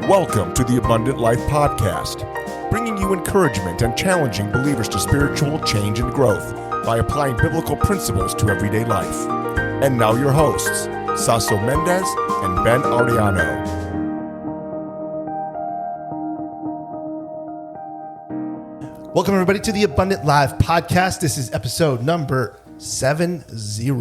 Welcome to the Abundant Life Podcast, bringing you encouragement and challenging believers to spiritual change and growth by applying biblical principles to everyday life. And now your hosts, Saso, Mendez and Ben Arellano. Welcome, everybody, to the Abundant Life Podcast. This is episode number 70.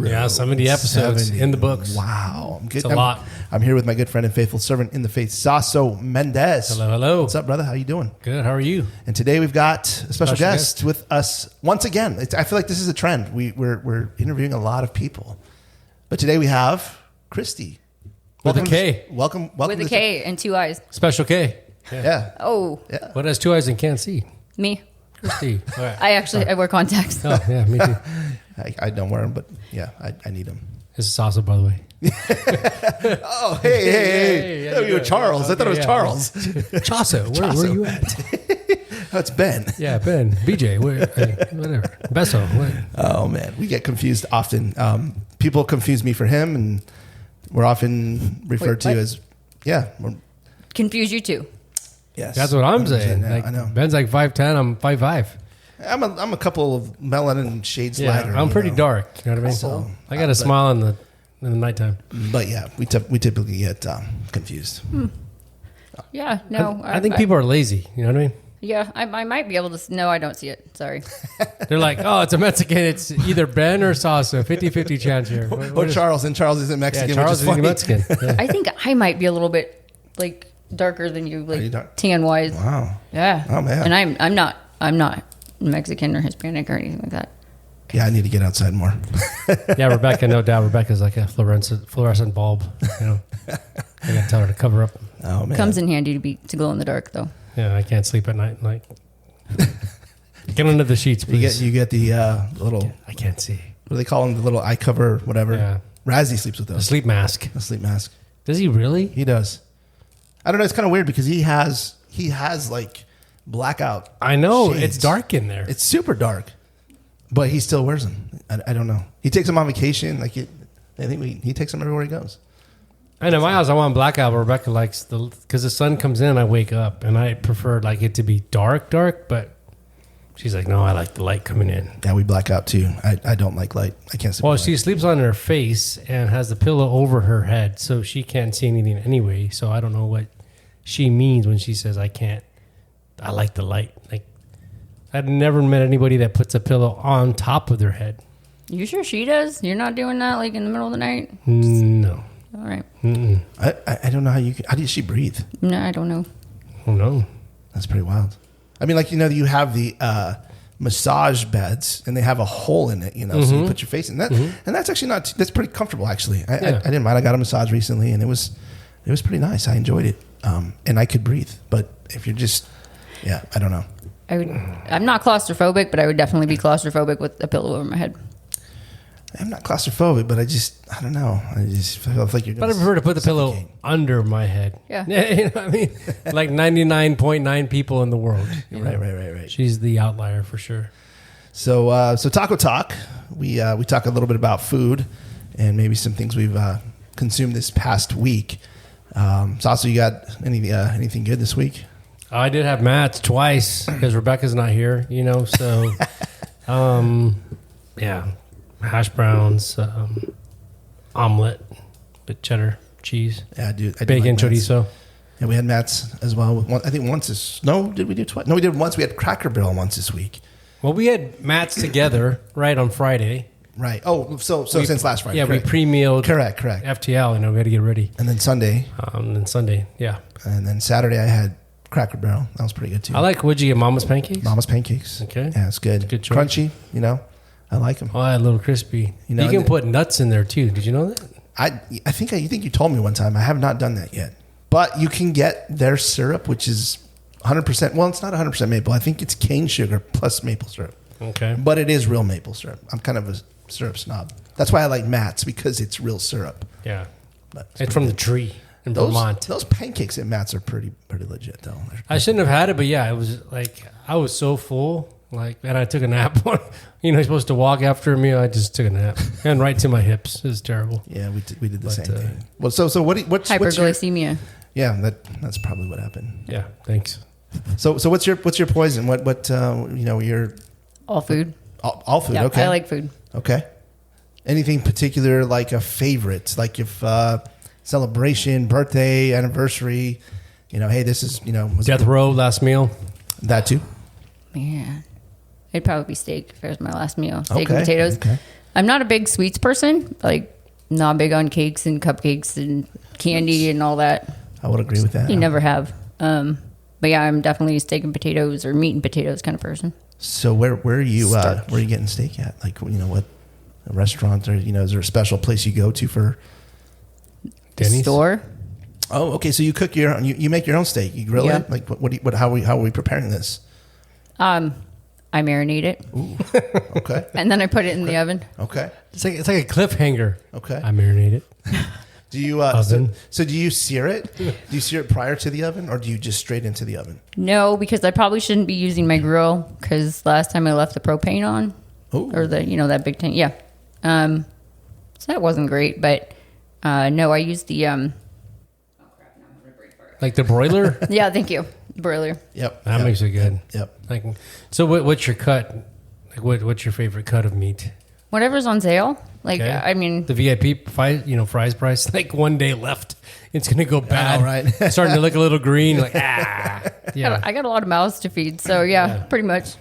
Yeah, 70 episodes in the books. Wow. I'm good. It's a lot. I'm here with my good friend and faithful servant in the faith, Saso Mendez. Hello, hello. What's up, brother? How you doing? Good. How are you? And today we've got a special guest with us once again. I feel like this is a trend. We're interviewing a lot of people. But today we have Kristi. With a K. Welcome. With a K and two eyes. Special K. Yeah. Oh, Yeah. What has two eyes and can't see? me. Kristi. All right. I wear contacts. Oh, yeah, me too. I don't wear them, but yeah, I need them. This is Saso, by the way. Oh, hey. Yeah, You were Charles. I thought it was yeah. Charles. Chaso, where are you at? That's Ben. Yeah, Ben, BJ, whatever. Beso. What? Oh, man. We get confused often. People confuse me for him, and we're often referred to what? as, Confuse you too. yes. That's what I'm saying. Yeah, Like, I know. Ben's like 5'10", I'm 5'5". I'm a couple of melanin shades Yeah, lighter. I'm you pretty know. dark. You know what I mean? So, I got a smile in the nighttime. But yeah, we typically get confused. Yeah, no. I think people are lazy. You know what I mean? Yeah, I might be able to. No, I don't see it. Sorry. They're like, oh, it's a Mexican. It's either Ben or Saso. 50-50 chance here. Or Charles, and Charles isn't Mexican, Yeah, Charles which is is funny. Mexican. Yeah. I think I might be a little bit like darker than you, you dark? like tan wise. Wow. Yeah. Oh, man. And I'm not Mexican or Hispanic or anything like that. Yeah, I need to get outside more. Yeah, Rebecca, no doubt. Rebecca's like a fluorescent bulb. You know, I got to tell her to cover up. Oh, man. Comes in handy to glow in the dark though. Yeah, I can't sleep at night. Like, get under the sheets, please. You get the little, I can't see. what do they call them? The little eye cover, whatever. Yeah. Razzie sleeps with A those. sleep mask. A sleep mask. Does he really? He does. I don't know. It's kind of weird because he has like blackout. I know. shades. It's dark in there. It's super dark, but he still wears them. I don't know. He takes them on vacation. He takes them everywhere he goes. I know my house. I want blackout, but Rebecca likes because the sun comes in. I wake up, and I prefer like it to be dark. But she's like, no, I like the light coming in. Yeah, we black out too. I don't like light. I can't sleep. Well, with she light. sleeps on her face and has the pillow over her head, so she can't see anything anyway. So I don't know what she means when she says I can't. I like the light. Like, I've never met anybody that puts a pillow on top of their head. You sure she does? You're not doing that like in the middle of the night? No. All right. Mm-mm. I don't know how does she breathe? No, I don't know. Oh no. That's pretty wild. I mean, like, you have the massage beds and they have a hole in it, so you put your face in that. And that's actually that's pretty comfortable, actually. I didn't mind. I got a massage recently and it was pretty nice. I enjoyed it. And I could breathe. But if you're just, I don't know. I'm not claustrophobic, but I would definitely be claustrophobic with a pillow over my head. I'm not claustrophobic, but I don't know. I just feel like you're. But I prefer to put the pillow under my head. Yeah. You know what I mean? Like 99.9 people in the world. Right. She's the outlier for sure. So Taco Talk, we talk a little bit about food and maybe some things we've consumed this past week. Saso, you got anything good this week? I did have Matt's twice because Rebecca's not here, so hash browns, omelet with cheddar cheese, Yeah, dude. I do bacon like Matt's. chorizo. Yeah, we had Matt's as well. I think once did we do twice? No, we did once. We had Cracker Barrel once this week. Well, we had Matt's together right on Friday. Right. Oh, so since last Friday. Yeah, correct. we pre-mealed Correct. FTL, we had to get ready. And then Sunday. And Sunday, yeah. And then Saturday I had Cracker Barrel. That was pretty good too. Would you get Mama's pancakes? Mama's pancakes. Okay. Yeah, it's good. Good choice. Crunchy, I like them. Oh, a little crispy. You and can put nuts in there too. Did you know that? I think you told me one time. I have not done that yet. But you can get their syrup, which is 100%. Well, it's not 100% maple. I think it's cane sugar plus maple syrup. Okay. But it is real maple syrup. I'm kind of a syrup snob. That's why I like Matt's, because it's real syrup. Yeah. But It's from the tree in Vermont. Those pancakes at Matt's are pretty legit, though. I shouldn't have had it, but yeah, it was like I was so full. And I took a nap. You're supposed to walk after a meal. I just took a nap and right to my hips. It was terrible. Yeah, we did the same thing. Well, so what's Hyperglycemia. Yeah, that's probably what happened. Yeah, thanks. So what's your poison? What your All food. all food? Yeah, Okay, I like food. Okay. Anything particular, like a favorite, like if celebration, birthday, anniversary, hey, this is was Death row, last meal. that too. Man, it'd probably be steak if it was my last meal. Steak Okay, and potatoes. okay. I'm not a big sweets person. Like, not big on cakes and cupcakes and candy and all that. I would agree with that. You never have. But yeah, I'm definitely a steak and potatoes or meat and potatoes kind of person. So where are you getting steak at? Like what restaurant or is there a special place you go to for Denny's? Store. Oh, okay. So you cook your own, you make your own steak. You grill Yeah. it. Like how are we preparing this? I marinate it Ooh, okay. and then I put it in the oven. Okay. It's like a cliffhanger. Okay. I marinate it. Do you Oven. so do you sear it? Do you sear it prior to the oven, or do you just straight into the oven? No, because I probably shouldn't be using my grill because last time I left the propane on Oh, or that big tank. Yeah. So that wasn't great, but no, I used the Like the broiler? yeah, thank you. Broiler. yep. That yep, makes it good. Yep. Like, so what's your cut? Like what's your favorite cut of meat? Whatever's on sale. Like, Okay. I mean, The VIP fries price, like one day left. It's going to go bad. right. Starting to look a little green. Like, Yeah. I got a lot of mouths to feed. So, yeah. Pretty much.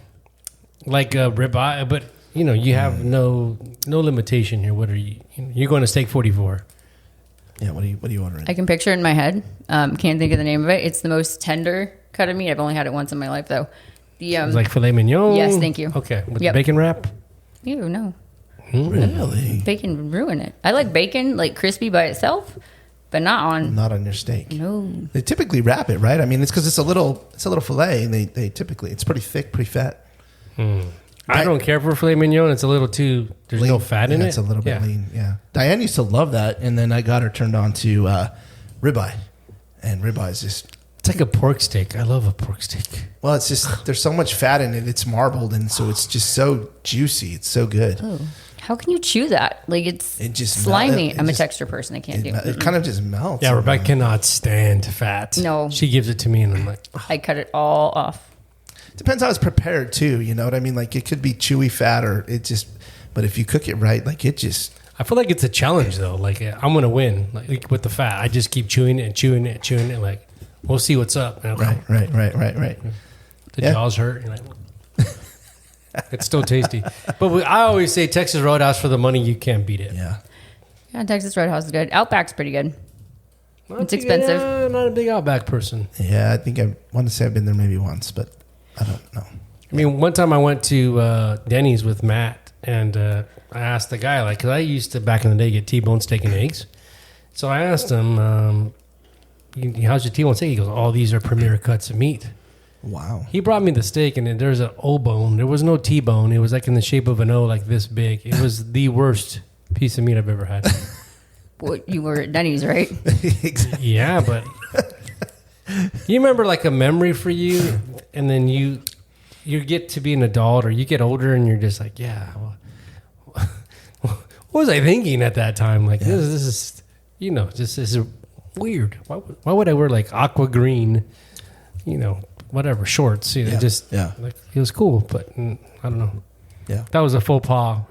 Like ribeye, but, you have no limitation here. What are you? You're going to steak 44. Yeah. What are you ordering? I can picture it in my head. Can't think of the name of it. It's the most tender cut of meat. I've only had it once in my life, though. The It's like filet mignon? Yes, thank you. Okay. With Yep. bacon wrap? Ew, no. Really? Bacon would ruin it. I like bacon, like crispy by itself, but not on. Not on your steak. No. They typically wrap it, right? I mean, it's because it's a little fillet, and they typically it's pretty thick, pretty fat. I don't care for filet mignon. It's a little too, there's no fat in it. It's a little bit lean. Yeah. Diane used to love that, and then I got her turned on to ribeye, and ribeye is just. It's like a pork steak. I love a pork steak. Well, it's just there's so much fat in it. It's marbled, and so it's just so juicy. It's so good. Oh. How can you chew that? Like, it's It just slimy. it I'm just- a texture person. I can't do It it. kind of just melts. Yeah, Rebecca cannot stand fat. No. She gives it to me, and I'm like, I cut it all off. Depends how it's prepared too. You know what I mean? Like it could be chewy fat, or it just. But if you cook it right, like it just. I feel like it's a challenge, though. Like, I'm going to win. Like, with the fat, I just keep chewing it and chewing it and chewing it. Like, we'll see what's up. Right. The Yeah. jaws hurt. You're like, it's still tasty. But I always say Texas Roadhouse, for the money, you can't beat it. Yeah. Yeah, Texas Roadhouse is good. Outback's pretty good. Not It's big- expensive. I'm not a big Outback person. Yeah, I think I want to say I've been there maybe once, but I don't know. I mean, one time I went to Denny's with Matt, and I asked the guy, like, because I used to, back in the day, get T-bone steak and eggs. So I asked him, how's your T-bone steak? He goes, oh, these are premier cuts of meat. Wow. He brought me the steak, and there's an O-bone. There was no T-bone. It was like in the shape of an O, like this big. It was the worst piece of meat I've ever had. What, you were at Denny's, right? Exactly. Yeah, but you remember like a memory for you, and then you get to be an adult, or you get older, and you're just like, yeah. Well, what was I thinking at that time? Like, this is, this is weird. Why would I wear like aqua green, whatever shorts? Yeah. Like, it was cool, but I don't know. Yeah. That was a faux pas.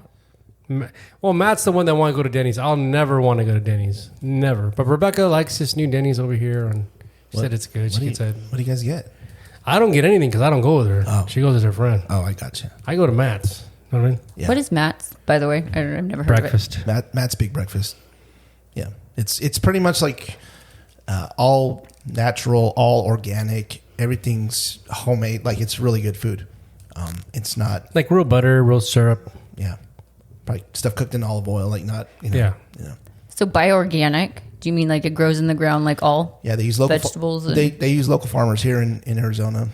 Well, Matt's the one that want to go to Denny's. I'll never want to go to Denny's. Never. But Rebecca likes this new Denny's over here, and she said it's good. What She said, do you guys get? I don't get anything because I don't go with her. Oh. She goes with her friend. Oh, I got you. I go to Matt's. You know what I mean? Yeah. What is Matt's, by the way? I've never heard Breakfast. Matt's Big Breakfast. Yeah, it's pretty much like all natural, all organic. Everything's homemade. Like it's really good food. It's not Like real butter, real syrup. probably stuff cooked in olive oil. Like not Yeah. You know. of it. So bio-organic, do you mean like it grows in the ground like all? Yeah, they use local Vegetables and- They use local farmers here in Arizona.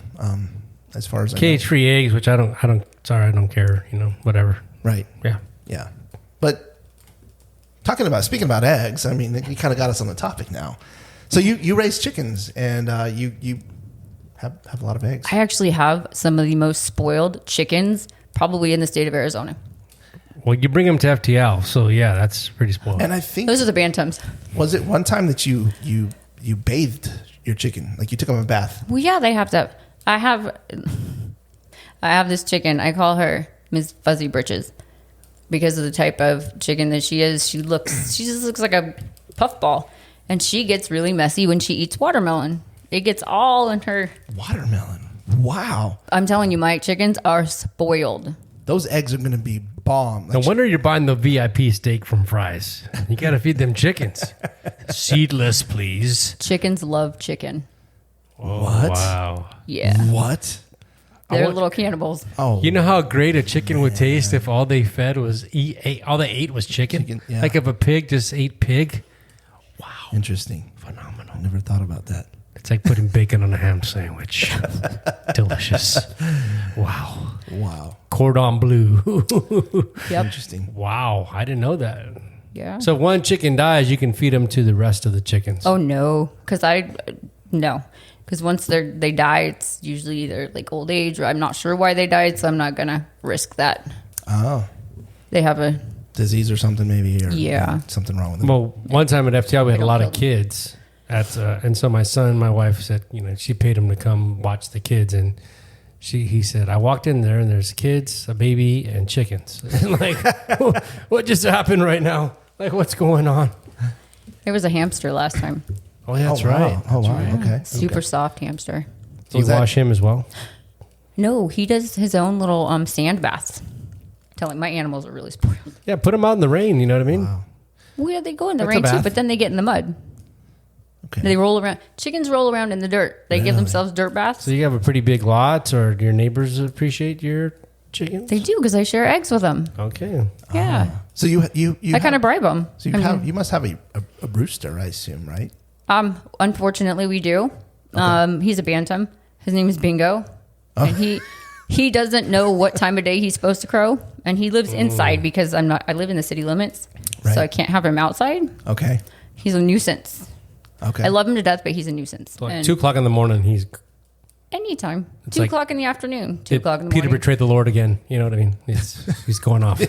As far as I know. Cage-free eggs, which I don't care. Whatever. Right. Yeah. Yeah. But speaking about eggs, I mean, you kind of got us on the topic now. So you raise chickens, and you have a lot of eggs. I actually have some of the most spoiled chickens probably in the state of Arizona. Well, you bring them to FTL, so yeah, that's pretty spoiled. And I think Those are the bantams. was it one time that you bathed your chicken? Like you took them a bath. Well, yeah, they have to. I have this chicken. I call her Miss Fuzzy Britches because of the type of chicken that she is. She just looks like a puffball, and she gets really messy when she eats watermelon. It gets all in her. Watermelon. Wow. I'm telling you, my chickens are spoiled. Those eggs are going to be bomb. No wonder you're buying the VIP steak from Fry's. You got to feed them chickens. Seedless, please. Chickens love chicken. Oh, What? Wow. Yeah. What? They're little cannibals. Oh. You know how great a chicken would taste if all they fed was all they ate was chicken? Yeah. Like if a pig just ate pig? Interesting. Phenomenal. I never thought about that. It's like putting bacon on a ham sandwich. Delicious. Wow. Wow. Cordon bleu. Yep. Interesting. Wow. I didn't know that. Yeah. So if one chicken dies, you can feed them to the rest of the chickens. Oh no, because once they die, it's usually either like old age or I'm not sure why they died, so I'm not gonna risk that. Oh. They have a Disease or something maybe. Or Yeah. something wrong with them. Well, one time at FTL, we had a lot of Don't kids. And so my son, my wife said, she paid him to come watch the kids. And he said, I walked in there and there's kids, a baby, and chickens. And like, what just happened right now? Like, what's going on? There was a hamster last time. Oh, yeah, that's wow. right. Oh, wow. Okay. Super soft hamster. Do you wash him as well? No, he does his own little sand baths. Telling my animals are really spoiled. Yeah, put them out in the rain. You know what I mean? Wow. Well, yeah, they go in the That's a rain too, bath. but then they get in the mud. Okay. They roll around. Chickens roll around in the dirt. They give themselves dirt baths. So you have a pretty big lot, or do your neighbors appreciate your chickens? They do because I share eggs with them. Okay. Yeah, So you I kind of bribe them. So you must have a rooster, I assume, right? Unfortunately, we do. He's a bantam. His name is Bingo, and he doesn't know what time of day he's supposed to crow, and he lives inside because I live in the city limits, Right. so I can't have him outside. Okay. He's a nuisance. Okay. I love him to death, but he's a nuisance. So like And 2 o'clock in the morning, he's anytime. It's 2 like- o'clock in the afternoon. 2 o'clock in the Peter morning. betrayed the Lord again. You know what I mean? He's going off.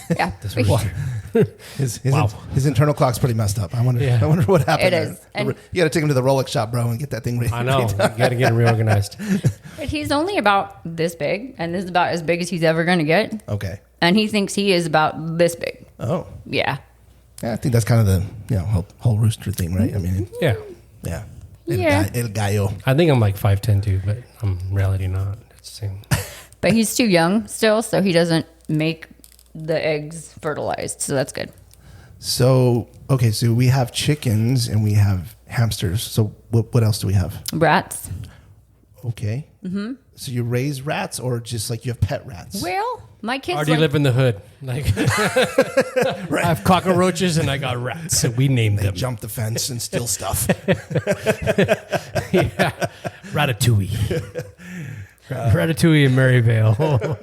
Yeah, This but rooster. His internal clock's pretty messed up. I wonder what happened. It is. there. And- You got to take him to the Rolex shop, bro, and get that thing ready. I know. You got to get him reorganized. but he's only about this big, and this is about as big as he's ever going to get. Okay. And he thinks he is about this big. Oh. Yeah. Yeah, I think that's kind of the whole rooster thing, right? I mean, Yeah. yeah. Yeah. El gallo. I think I'm like 5'10" too, but I'm in reality not. It's the same. But he's too young still, so he doesn't make the eggs fertilized. So that's good. So, okay, so we have chickens and we have hamsters. So what else do we have? Rats. Okay. Mm-hmm. So you raise rats or just like you have pet rats? Well, my kids Or do you live in the hood? Like, Right. I have cockroaches and I got rats. So we named They them. jump the fence and steal stuff. Yeah. Ratatouille. Ratatouille in Maryvale.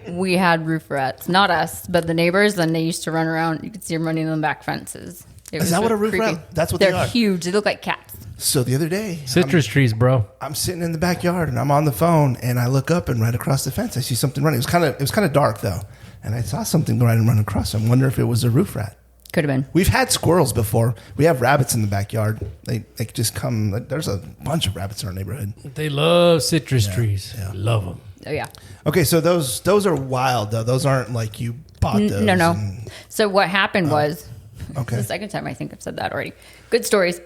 We had roof rats. Not us, but the neighbors. And they used to run around. You could see them running on the back fences. Is that what a roof rat? That's what They're they are. huge. They look like cats. So the other day, Citrus trees, bro. I'm sitting in the backyard and I'm on the phone and I look up and right across the fence I see something running. It was kind of dark though, and I saw something run across. I wonder if it was a roof rat. Could have been. We've had squirrels before. We have rabbits in the backyard. They just come. There's a bunch of rabbits in our neighborhood. They love citrus trees. yeah. Love them. Oh, yeah. Okay, so those are wild though. Those aren't like you bought those. No. and- So what happened was, okay. the second time I think I've said that already. Good stories.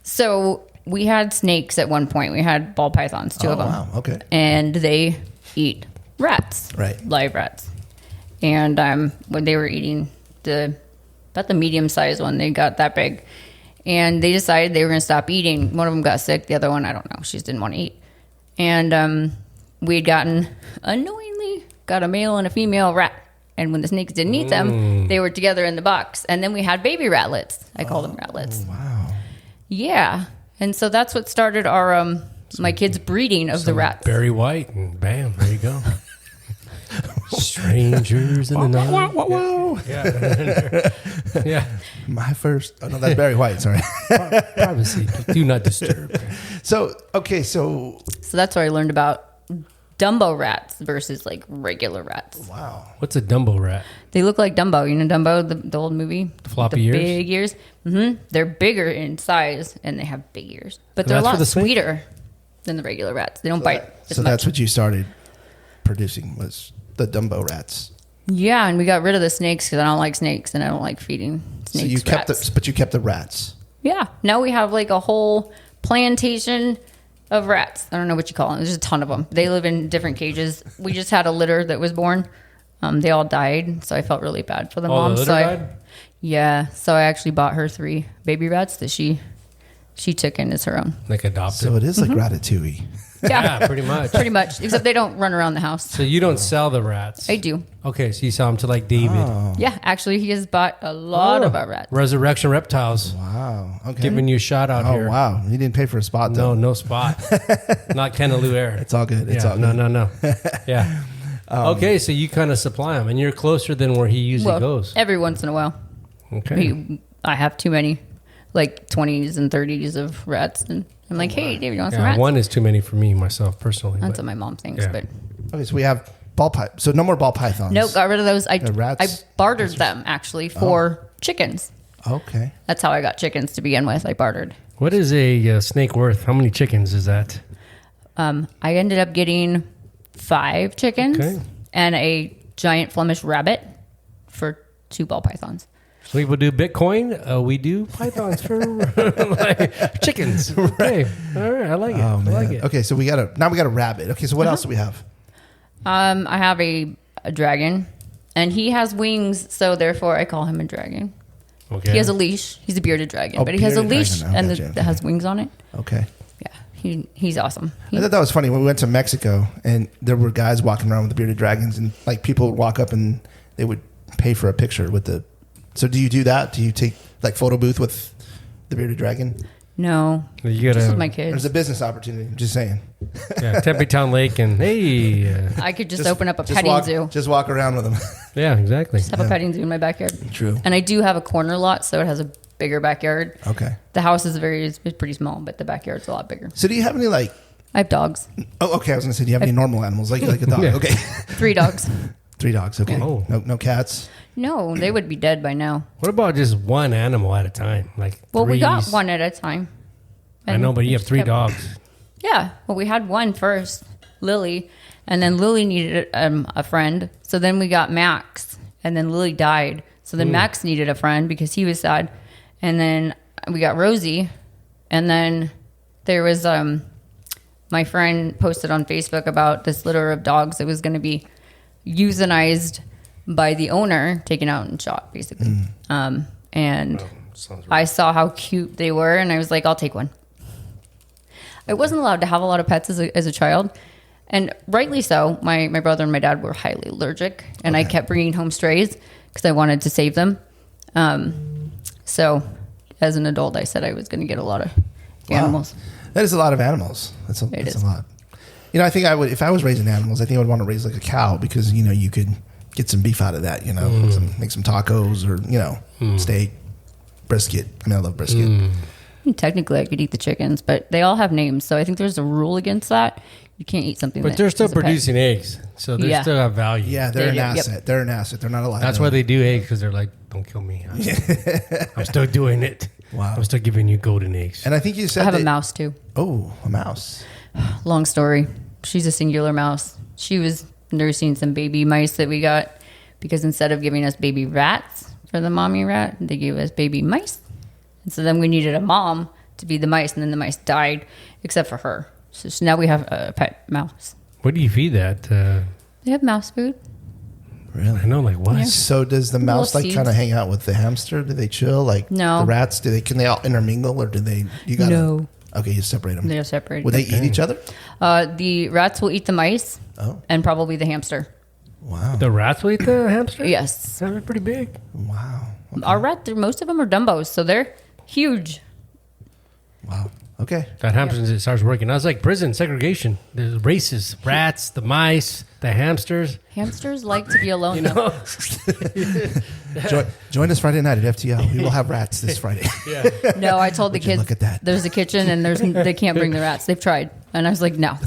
So we had snakes at one point. We had ball pythons, two of them. Wow. Okay. And they eat rats, Right. live rats. And when they were eating about the medium-sized one, they got that big, and they decided they were going to stop eating. One of them got sick. The other one, I don't know. She just didn't want to eat. And we had unknowingly got a male and a female rat. And when the snakes didn't eat them, they were together in the box. And then we had baby ratlets. I call them ratlets. Wow. Yeah. And so that's what started our my kids' breeding of the rats. Barry White, and bam, there you go. Strangers in the night. Whoa. Yeah. Yeah. My first. Oh no, that's Barry White. Sorry. Privacy. Do not disturb. So okay, so So that's where I learned about Dumbo rats versus like regular rats. Wow. What's a Dumbo rat? They look like Dumbo. You know Dumbo, the old movie? The floppy ears? Big ears. They're bigger in size and they have big ears. But And they're a that's for lot the snake? sweeter than the regular rats. They don't bite as So much. that's what you started producing was the Dumbo rats. Yeah, and we got rid of the snakes because I don't like snakes and I don't like feeding snakes. So you kept rats. but you kept the rats. Yeah. Now we have like a whole plantation of rats. I don't know what you call them. There's a ton of them. They live in different cages. We just had a litter that was born. They all died, so I felt really bad for the mom. The litter died? Yeah, so I actually bought her 3 baby rats that she took in as her own. Like adopted? So it is like Ratatouille. Yeah, pretty much. Pretty much, except they don't run around the house. So you don't sell the rats? I do. Okay, so you sell them to like David. Oh. Yeah, actually, he has bought a lot of our rats. Resurrection Reptiles. Wow. Okay. Giving you a shout out Oh here. wow. You didn't pay for a spot though. No spot. Not Kenaloo Air. It's all good. It's Yeah, all good. No. Yeah. Okay, so you kind of supply them, and you're closer than where he usually goes. Every once in a while. Okay. I have too many, like 20s and 30s of rats. And I'm like, hey, David, you want some Yeah, rats? one is too many for me, myself, personally. That's but- what my mom thinks. Yeah. But Okay, so we have ball python. So no more ball pythons. nope, got rid of those. I rats? bartered them, actually, for chickens. Okay. That's how I got chickens to begin with. I bartered. What is a snake worth? How many chickens is that? I ended up getting 5 chickens Okay. and a giant Flemish rabbit for 2 ball pythons. Some people do Bitcoin. We do pythons for like chickens. Okay. All right. I like it. Oh man. I like it. Okay, so we got a rabbit. Okay, so what else do we have? I have a dragon, and he has wings, so therefore I call him a dragon. Okay. He has a leash. He's a bearded dragon, Oh, but he has a bearded leash dragon. Oh, and gotcha. that has wings on it. Okay. Yeah, he's awesome. I thought that was funny when we went to Mexico and there were guys walking around with the bearded dragons and like people would walk up and they would pay for a picture with the. So do you do that? Do you take like photo booth with the bearded dragon? No, You just gotta, with my There's kids. a business opportunity. I'm just saying. yeah, Tempe Town Lake, and hey, I could just open up a petting walk, zoo. Just walk around with them. yeah, exactly. Have a petting zoo in my backyard. True. And I do have a corner lot, so it has a bigger backyard. Okay. The house is it's pretty small, but the backyard's a lot bigger. So do you have any like? I have dogs. Oh, okay. I was gonna say, do you have any normal animals like a dog? Yeah. Okay. 3 dogs. 3 dogs. Okay. Oh. No cats. No, they would be dead by now. What about just one animal at a time? Like Well, we got threes? one at a time. I know, but you have just 3 kept- dogs. Yeah. Well, we had one first, Lily, and then Lily needed a friend. So then we got Max, and then Lily died. So then Max needed a friend because he was sad. And then we got Rosie, and then there was my friend posted on Facebook about this litter of dogs that was going to be euthanized by the owner, taken out and shot, basically. And Sounds right. I saw how cute they were, and I was like, I'll take one. I wasn't allowed to have a lot of pets as a child, and rightly so. My brother and my dad were highly allergic, and I kept bringing home strays because I wanted to save them. So as an adult, I said I was going to get a lot of animals. That is a lot of animals. That's a lot. You know, I think I would, if I was raising animals, I think I would want to raise like a cow because, you know, you could get some beef out of that, you know, make some tacos or, you know, steak, brisket. I mean, I love brisket. Technically, I could eat the chickens, but they all have names, so I think there's a rule against that. You can't eat something. But they're still is a pet. producing eggs, so they Yeah. still have value. Yeah, they're an Yep. asset. They're an asset. They're not alive. That's why they do eggs, because they're like, don't kill me. I'm still doing it. Wow. I'm still giving you golden eggs. And I think you said I have that, a mouse too. Oh, a mouse. Long story. She's a singular mouse. She was nursing some baby mice that we got because instead of giving us baby rats for the mommy rat, they gave us baby mice. And so then we needed a mom to be the mice, and then the mice died, except for her. So now we have a pet mouse. What do you feed that? They have mouse food. Really? I know, like what? Yeah. So does the mouse Little like kind of seeds. hang out with the hamster? Do they chill? Like No. the rats? Can they all intermingle or do they? You gotta, No. Okay, you separate them. They're separated. Would they eat each other? The rats will eat the mice Oh, and probably the hamster. wow, The rats will eat the hamster? Yes. They're pretty big. wow, Our most of them are Dumbos, so they're huge. wow. Okay, That happens, it starts working. I was like prison, segregation. There's races, rats, the mice, the hamsters. Hamsters like to be alone, You though. know? join us Friday night at FTL. We will have rats this Friday. Yeah. No, I told the Would you kids, look at that? there's a kitchen and they can't bring the rats. They've tried. And I was like, no.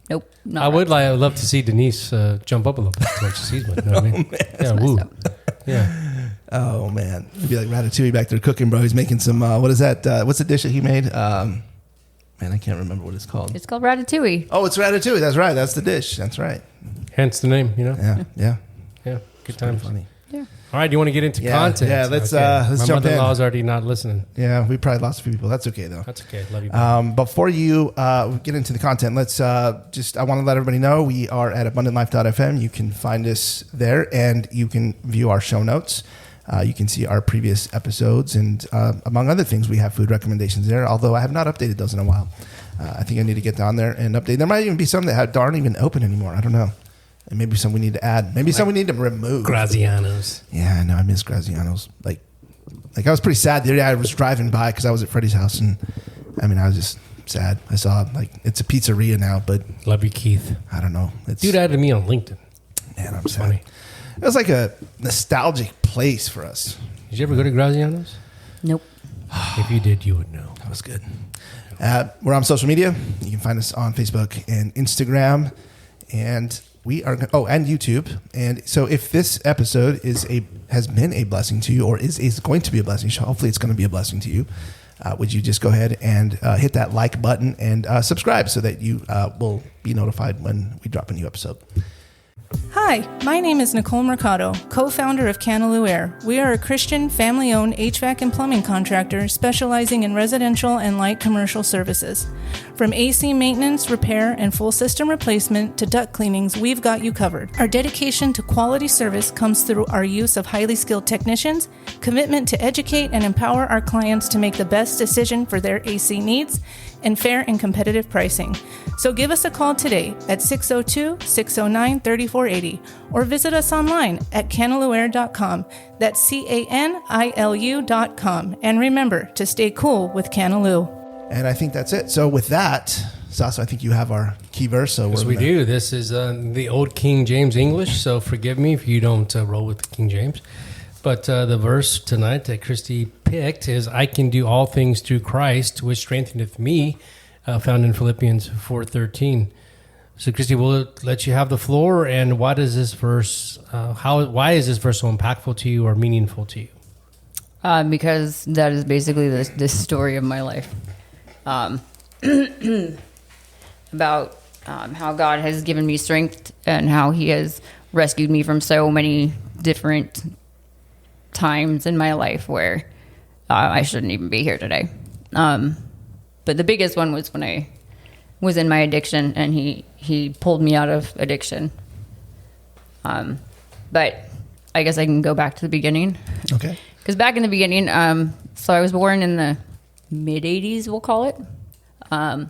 Nope. I would love to see Denise jump up a little bit when she sees one. You know what I mean? Yeah, woo. Yeah. Oh man, it'd be like Ratatouille back there cooking, bro. He's making some. What is that? What's the dish that he made? Man, I can't remember what it's called. It's called ratatouille. Oh, it's ratatouille. That's right. That's the dish. That's right. Hence the name. You know. Yeah. Yeah. Good times. Funny. Yeah. All right. Do you want to get into content? Yeah. Let's My jump in. mother-in-law's already not listening. Yeah, we probably lost a few people. That's okay though. That's okay. Love you. Before you get into the content, let's I want to let everybody know we are at abundantlife.fm. You can find us there, and you can view our show notes. You can see our previous episodes, and among other things, we have food recommendations there, although I have not updated those in a while. I think I need to get down there and update. There might even be some that aren't even open anymore. I don't know. And maybe some we need to add. Maybe some we need to remove. Graziano's. Yeah, I know. I miss Graziano's. Like I was pretty sad the other day. I was driving by because I was at Freddie's house, and I mean, I was just sad. I saw it's a pizzeria now, but Love you, Keith. I don't know. Dude added me on LinkedIn. Man, I'm sad. Funny. It was like a nostalgic place for us. Did you ever go to Graziano's? Nope. If you did, you would know. That was good. We're on social media. You can find us on Facebook and Instagram, and we are and YouTube. And so, if this episode has been a blessing to you, or is going to be a blessing, hopefully it's going to be a blessing to you. Would you just go ahead and hit that like button and subscribe so that you will be notified when we drop a new episode. Hi, my name is Nicole Mercado, co-founder of Canaloo Air. We are a Christian, family-owned HVAC and plumbing contractor specializing in residential and light commercial services. From AC maintenance, repair, and full system replacement to duct cleanings, we've got you covered. Our dedication to quality service comes through our use of highly skilled technicians, commitment to educate and empower our clients to make the best decision for their AC needs, and fair and competitive pricing. So give us a call today at 602-609-3480 or visit us online at canalooair.com. That's CANILU.com. And remember to stay cool with Canaloo. And I think that's it. So with that, Saso, I think you have our key verse. So Yes, we do. This is the old King James English, so forgive me if you don't roll with the King James. But the verse tonight that Kristi picked is, I can do all things through Christ, which strengtheneth me, found in Philippians 4:13. So, Kristi, we'll let you have the floor. And why does this verse, why is this verse so impactful to you or meaningful to you? Because that is basically this story of my life. About how God has given me strength and how he has rescued me from so many different times in my life where I shouldn't even be here today. But the biggest one was when I was in my addiction, and he pulled me out of addiction. But I guess I can go back to the beginning. Okay. Because back in the beginning, so I was born in the mid-'80s, we'll call it. I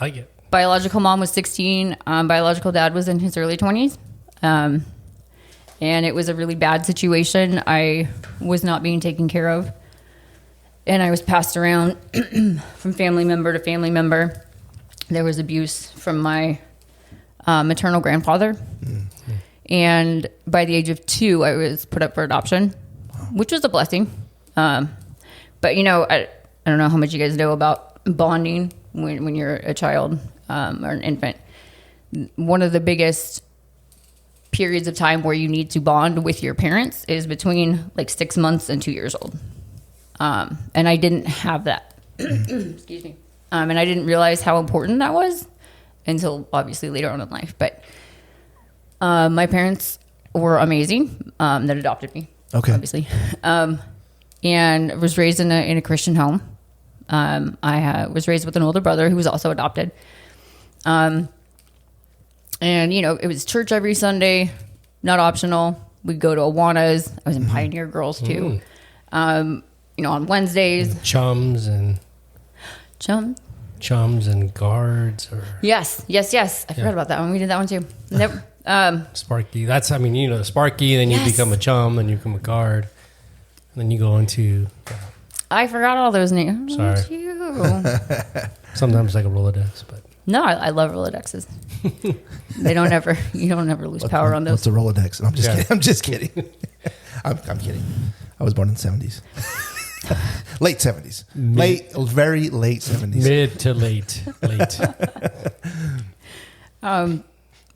like it. Biological mom was 16. Biological dad was in his early 20s. And it was a really bad situation. I was not being taken care of. And I was passed around from family member to family member. There was abuse from my maternal grandfather. Mm-hmm. And by the age of 2, I was put up for adoption, which was a blessing. But, I don't know how much you guys know about bonding when you're a child or an infant. One of the biggest periods of time where you need to bond with your parents is between 6 months and 2 years old. And I didn't have that. Excuse me. And I didn't realize how important that was until obviously later on in life. But my parents were amazing that adopted me. Okay. Obviously. And was raised in a Christian home. I was raised with an older brother who was also adopted. And, it was church every Sunday, not optional. We'd go to Awana's. I was in Pioneer Girls, too. On Wednesdays. Chums and guards. Or Yes. I forgot about that one. We did that one, too. Sparky. That's, the Sparky, then you become a chum, then you become a guard. And then you go into... I forgot all those names. Sorry. Sometimes like a Rolodex, but... No, I love Rolodexes. You don't ever lose power on those. What's a Rolodex? I'm just kidding. I'm just kidding. I'm kidding. I was born in the 70s. Late 70s. Very late 70s. Mid to late. But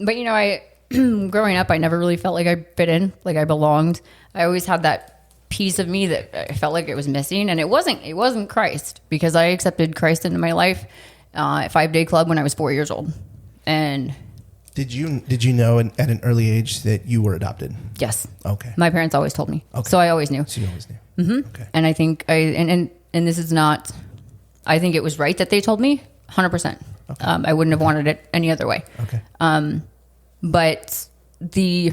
I growing up, I never really felt like I fit in, like I belonged. I always had that piece of me that I felt like it was missing, and it wasn't Christ, because I accepted Christ into my life at 5-Day Club when I was 4 years old. And did you know at an early age that you were adopted? yes. Okay. My parents always told me. Okay. So I always knew. So you always knew. Mm-hmm. Okay. And I think and this is not, I think it was right that they told me 100%. Okay. I wouldn't have wanted it any other way. Okay. But the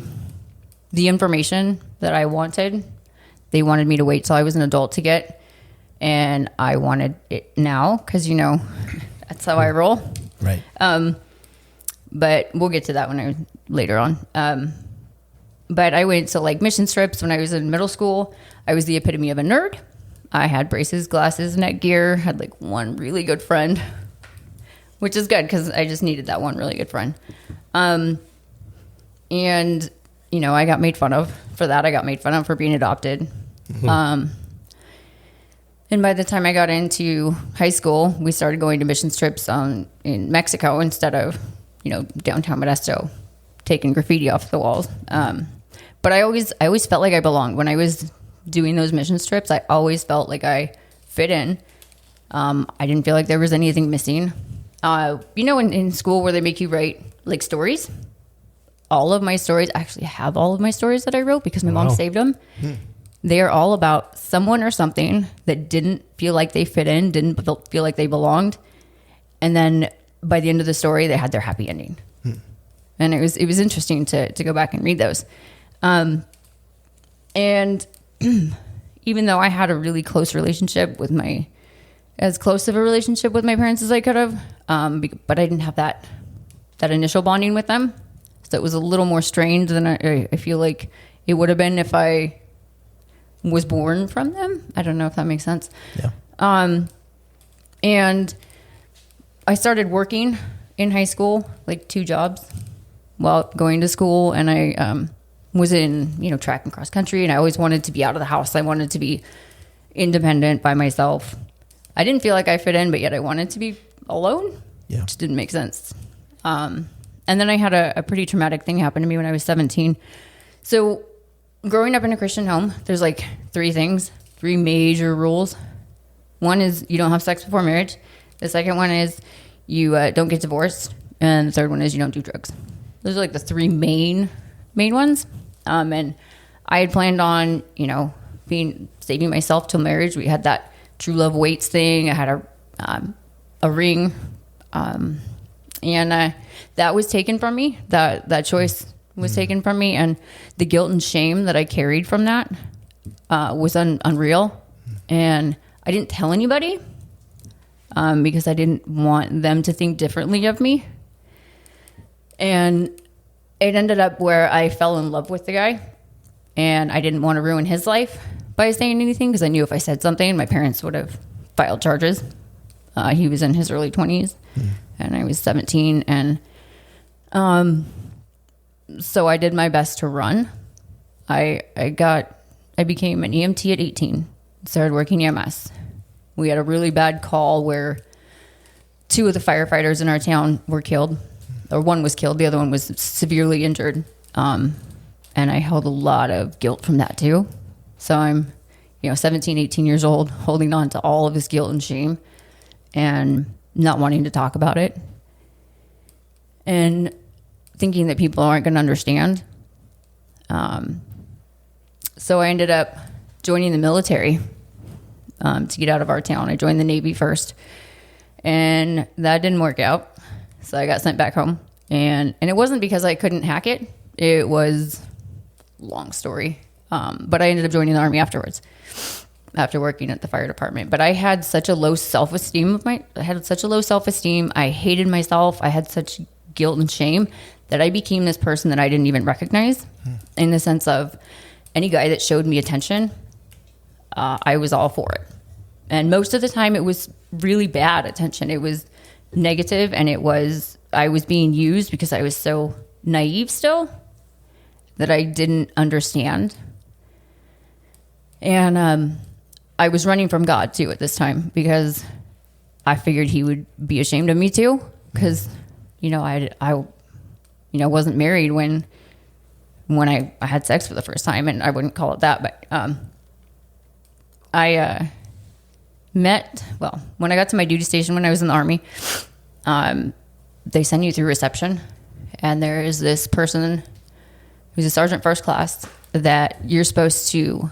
information that I wanted, they wanted me to wait till I was an adult to get, and I wanted it now, because that's how I roll. Right. But we'll get to that later on. But I went to like mission trips when I was in middle school. I was the epitome of a nerd. I had braces, glasses, neck gear, had like one really good friend, which is good because I just needed that one really good friend. And, I got made fun of for that. I got made fun of for being adopted. Mm-hmm. And by the time I got into high school, we started going to mission trips in Mexico instead of, downtown Modesto, taking graffiti off the walls. But I always felt like I belonged. When I was doing those mission trips, I always felt like I fit in. I didn't feel like there was anything missing. In school where they make you write like stories, all of my stories, I actually have all of my stories that I wrote because my mom saved them. They are all about someone or something that didn't feel like they fit in, didn't feel like they belonged. And then by the end of the story, they had their happy ending. And it was interesting to go back and read those. And even though I had a really close relationship with as close of a relationship with my parents as I could have, but I didn't have that initial bonding with them. So it was a little more strained than I feel like it would have been if I was born from them. I don't know if that makes sense. Yeah. And I started working in high school, like 2 jobs while going to school. And I was in, track and cross country. And I always wanted to be out of the house. I wanted to be independent by myself. I didn't feel like I fit in, but yet I wanted to be alone. Yeah. Which didn't make sense. And then I had a pretty traumatic thing happen to me when I was 17. So growing up in a Christian home, there's like 3 major rules. One is you don't have sex before marriage. The second one is you don't get divorced. And the third one is you don't do drugs. Those are like the 3 main ones. And I had planned on, saving myself till marriage. We had that true love waits thing. I had a ring. And that was taken from me. That choice was taken from me. And the guilt and shame that I carried from that was unreal. And I didn't tell anybody because I didn't want them to think differently of me. And it ended up where I fell in love with the guy. And I didn't want to ruin his life by saying anything because I knew if I said something, my parents would have filed charges. He was in his early 20s and I was 17. And so I did my best to run. I became an EMT at 18, started working EMS. We had a really bad call where 2 of the firefighters in our town were killed, or one was killed. The other one was severely injured. And I held a lot of guilt from that too. So I'm, 17, 18 years old, holding on to all of this guilt and shame and not wanting to talk about it. And thinking that people aren't going to understand. So I ended up joining the military to get out of our town. I joined the Navy first, and that didn't work out. So I got sent back home. And it wasn't because I couldn't hack it. It was a long story. But I ended up joining the Army afterwards, after working at the fire department. But I had such a low self-esteem I hated myself. I had such guilt and shame that I became this person that I didn't even recognize, in the sense of any guy that showed me attention, I was all for it. And most of the time it was really bad attention. It was negative, and I was being used because I was so naive still that I didn't understand. And I was running from God too at this time because I figured he would be ashamed of me too, because I wasn't married when I had sex for the first time, and I wouldn't call it that, but I when I got to my duty station when I was in the Army, they send you through reception, and there is this person who's a sergeant first class that you're supposed to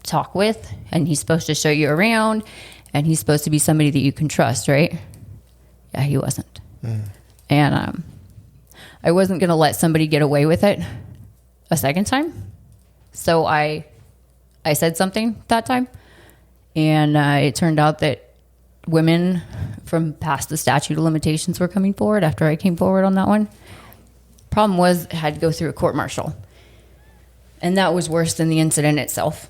talk with, and he's supposed to show you around, and he's supposed to be somebody that you can trust, right? Yeah, he wasn't. And I wasn't going to let somebody get away with it a second time. So I said something that time, and it turned out that women from past the statute of limitations were coming forward after I came forward on that one. Problem was, I had to go through a court-martial, and that was worse than the incident itself,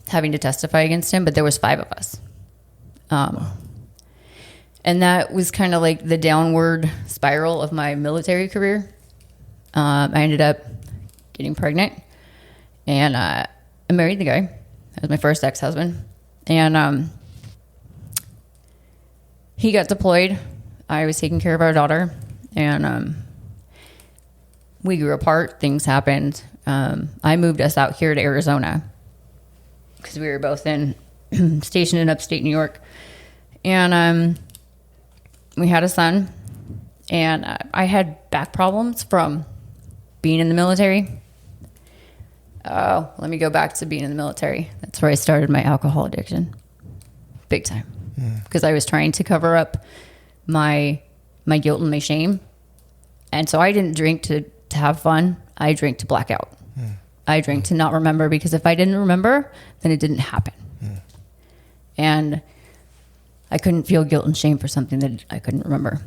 having to testify against him, but there was 5 of us. And that was kind of like the downward spiral of my military career. I ended up getting pregnant, and I married the guy. That was my first ex-husband. And he got deployed. I was taking care of our daughter, and we grew apart. Things happened. I moved us out here to Arizona because we were both stationed in upstate New York. And we had a son, and I had back problems from being in the military. Oh, let me go back to being in the military. That's where I started my alcohol addiction. Big time. Because I was trying to cover up my guilt and my shame. And so I didn't drink to have fun. I drank to black out. I drank to not remember, because if I didn't remember, then it didn't happen. And I couldn't feel guilt and shame for something that I couldn't remember.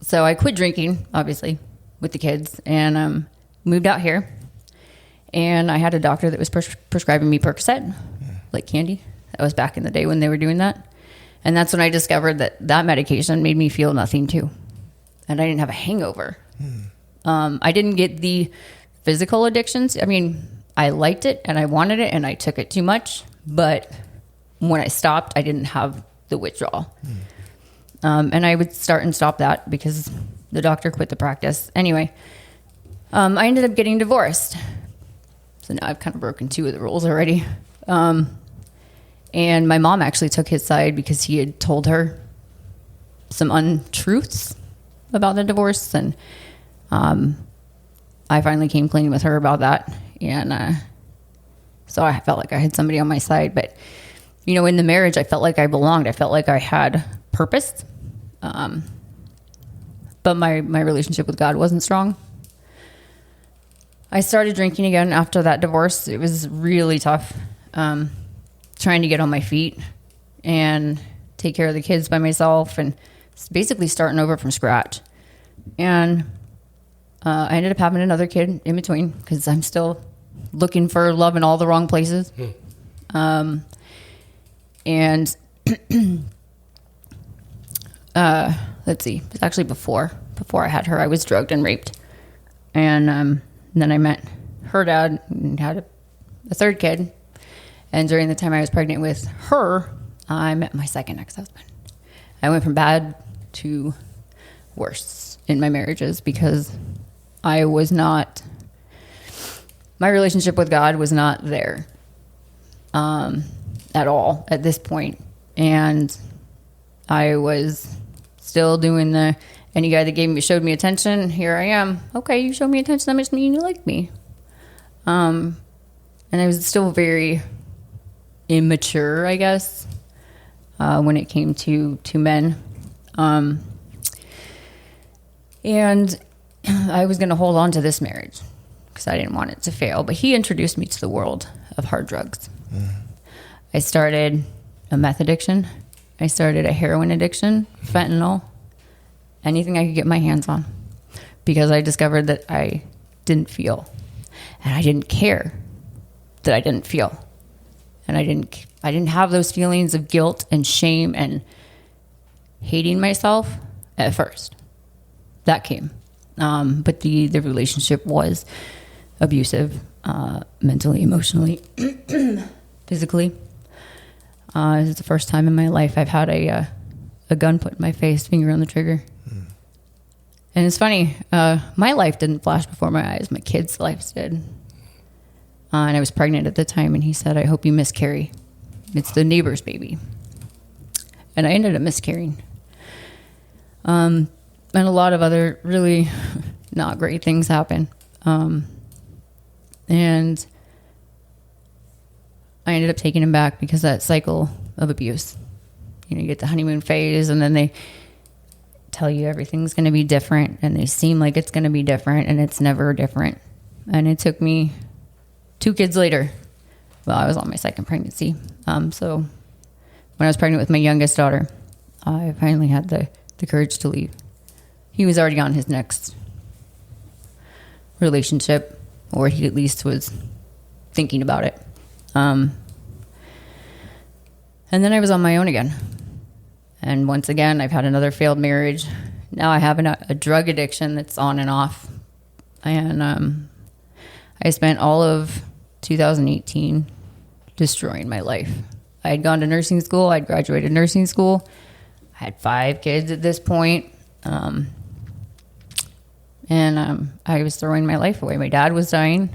So I quit drinking, obviously, with the kids, and moved out here. And I had a doctor that was prescribing me Percocet, like candy. That was back in the day when they were doing that. And that's when I discovered that medication made me feel nothing too. And I didn't have a hangover. I didn't get the physical addictions. I mean, I liked it and I wanted it and I took it too much. But when I stopped, I didn't have the withdrawal. And I would start and stop that because the doctor quit the practice. Anyway, I ended up getting divorced. So now I've kind of broken 2 of the rules already. And my mom actually took his side because he had told her some untruths about the divorce. And I finally came clean with her about that. And so I felt like I had somebody on my side. But, in the marriage, I felt like I belonged. I felt like I had purpose. But my relationship with God wasn't strong. I started drinking again after that divorce. It was really tough. Trying to get on my feet and take care of the kids by myself and basically starting over from scratch. And I ended up having another kid in between because I'm still looking for love in all the wrong places. And let's see, it was actually before I had her, I was drugged and raped. And then I met her dad and had a third kid. And during the time I was pregnant with her, I met my second ex-husband. I went from bad to worse in my marriages because my relationship with God was not there at all at this point. And I was still doing any guy that showed me attention, here I am. Okay, you showed me attention, that must mean you like me. And I was still very immature, I guess, when it came to men. And I was going to hold on to this marriage because I didn't want it to fail. But he introduced me to the world of hard drugs. I started a meth addiction. I started a heroin addiction, fentanyl, anything I could get my hands on, because I discovered that I didn't feel, and I didn't care that I didn't feel. And I didn't have those feelings of guilt and shame and hating myself at first. That came. But the relationship was abusive, mentally, emotionally, physically. This is the first time in my life I've had a gun put in my face, finger on the trigger. And it's funny, my life didn't flash before my eyes. My kids' lives did. And I was pregnant at the time, and he said, I hope you miscarry. It's the neighbor's baby. And I ended up miscarrying. And a lot of other really not great things happen. And I ended up taking him back because of that cycle of abuse. You know, you get the honeymoon phase, and then they tell you everything's going to be different, and they seem like it's going to be different, and it's never different. And it took me 2 kids later. Well, I was on my second pregnancy. So when I was pregnant with my youngest daughter, I finally had the courage to leave. He was already on his next relationship, or he at least was thinking about it. And then I was on my own again. And once again, I've had another failed marriage. Now I have a drug addiction that's on and off. And I spent all of 2018 destroying my life. I had gone to nursing school. I'd graduated nursing school. I had 5 kids at this point. And I was throwing my life away. My dad was dying.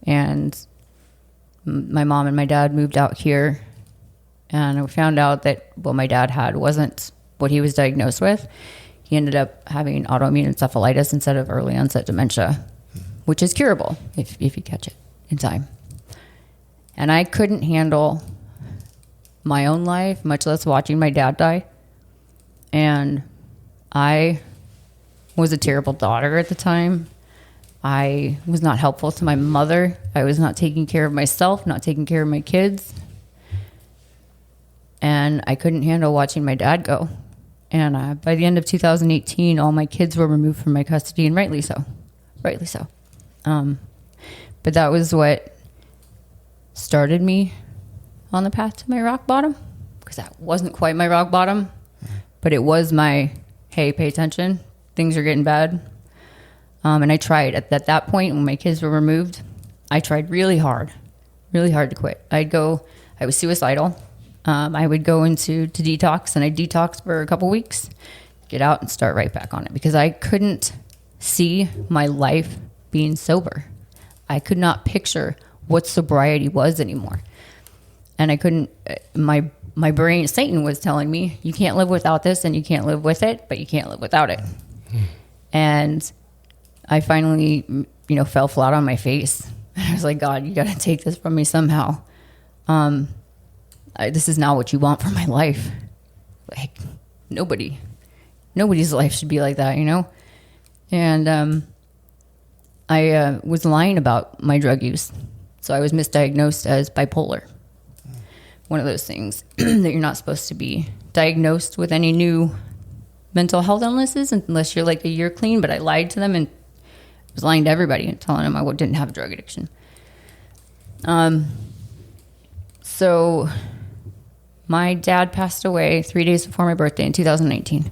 And my mom and my dad moved out here. And I found out that what my dad had wasn't what he was diagnosed with. He ended up having autoimmune encephalitis instead of early onset dementia, which is curable if you catch it in time. And I couldn't handle my own life, much less watching my dad die. And I was a terrible daughter at the time. I was not helpful to my mother. I was not taking care of myself, not taking care of my kids. And I couldn't handle watching my dad go. And by the end of 2018, all my kids were removed from my custody, and rightly so. Rightly so. But that was what started me on the path to my rock bottom, because that wasn't quite my rock bottom, but it was my, hey, pay attention. Things are getting bad. And I tried at that point when my kids were removed. I tried really hard to quit. I was suicidal. I would go into detox, and I detoxed for a couple weeks, get out and start right back on it, because I couldn't see my life being sober. I could not picture what sobriety was anymore. And I couldn't, my brain, Satan was telling me, you can't live without this, and you can't live with it, but you can't live without it. And I finally, fell flat on my face. I was like, God, you got to take this from me somehow. This is not what you want for my life. Like, nobody's life should be like that, And I was lying about my drug use. So I was misdiagnosed as bipolar. One of those things that you're not supposed to be diagnosed with any new mental health illnesses unless you're like a year clean. But I lied to them and was lying to everybody and telling them I didn't have a drug addiction. So my dad passed away 3 days before my birthday in 2019.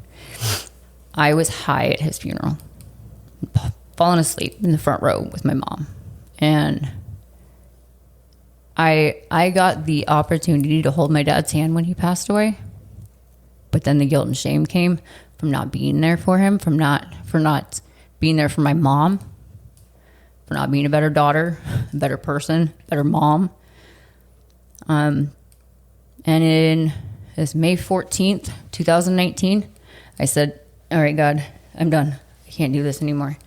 I was high at his funeral, falling asleep in the front row with my mom. And I got the opportunity to hold my dad's hand when he passed away. But then the guilt and shame came from not being there for him, for not being there for my mom, for not being a better daughter, a better person, better mom. And in this May 14th, 2019, I said, all right, God, I'm done. I can't do this anymore.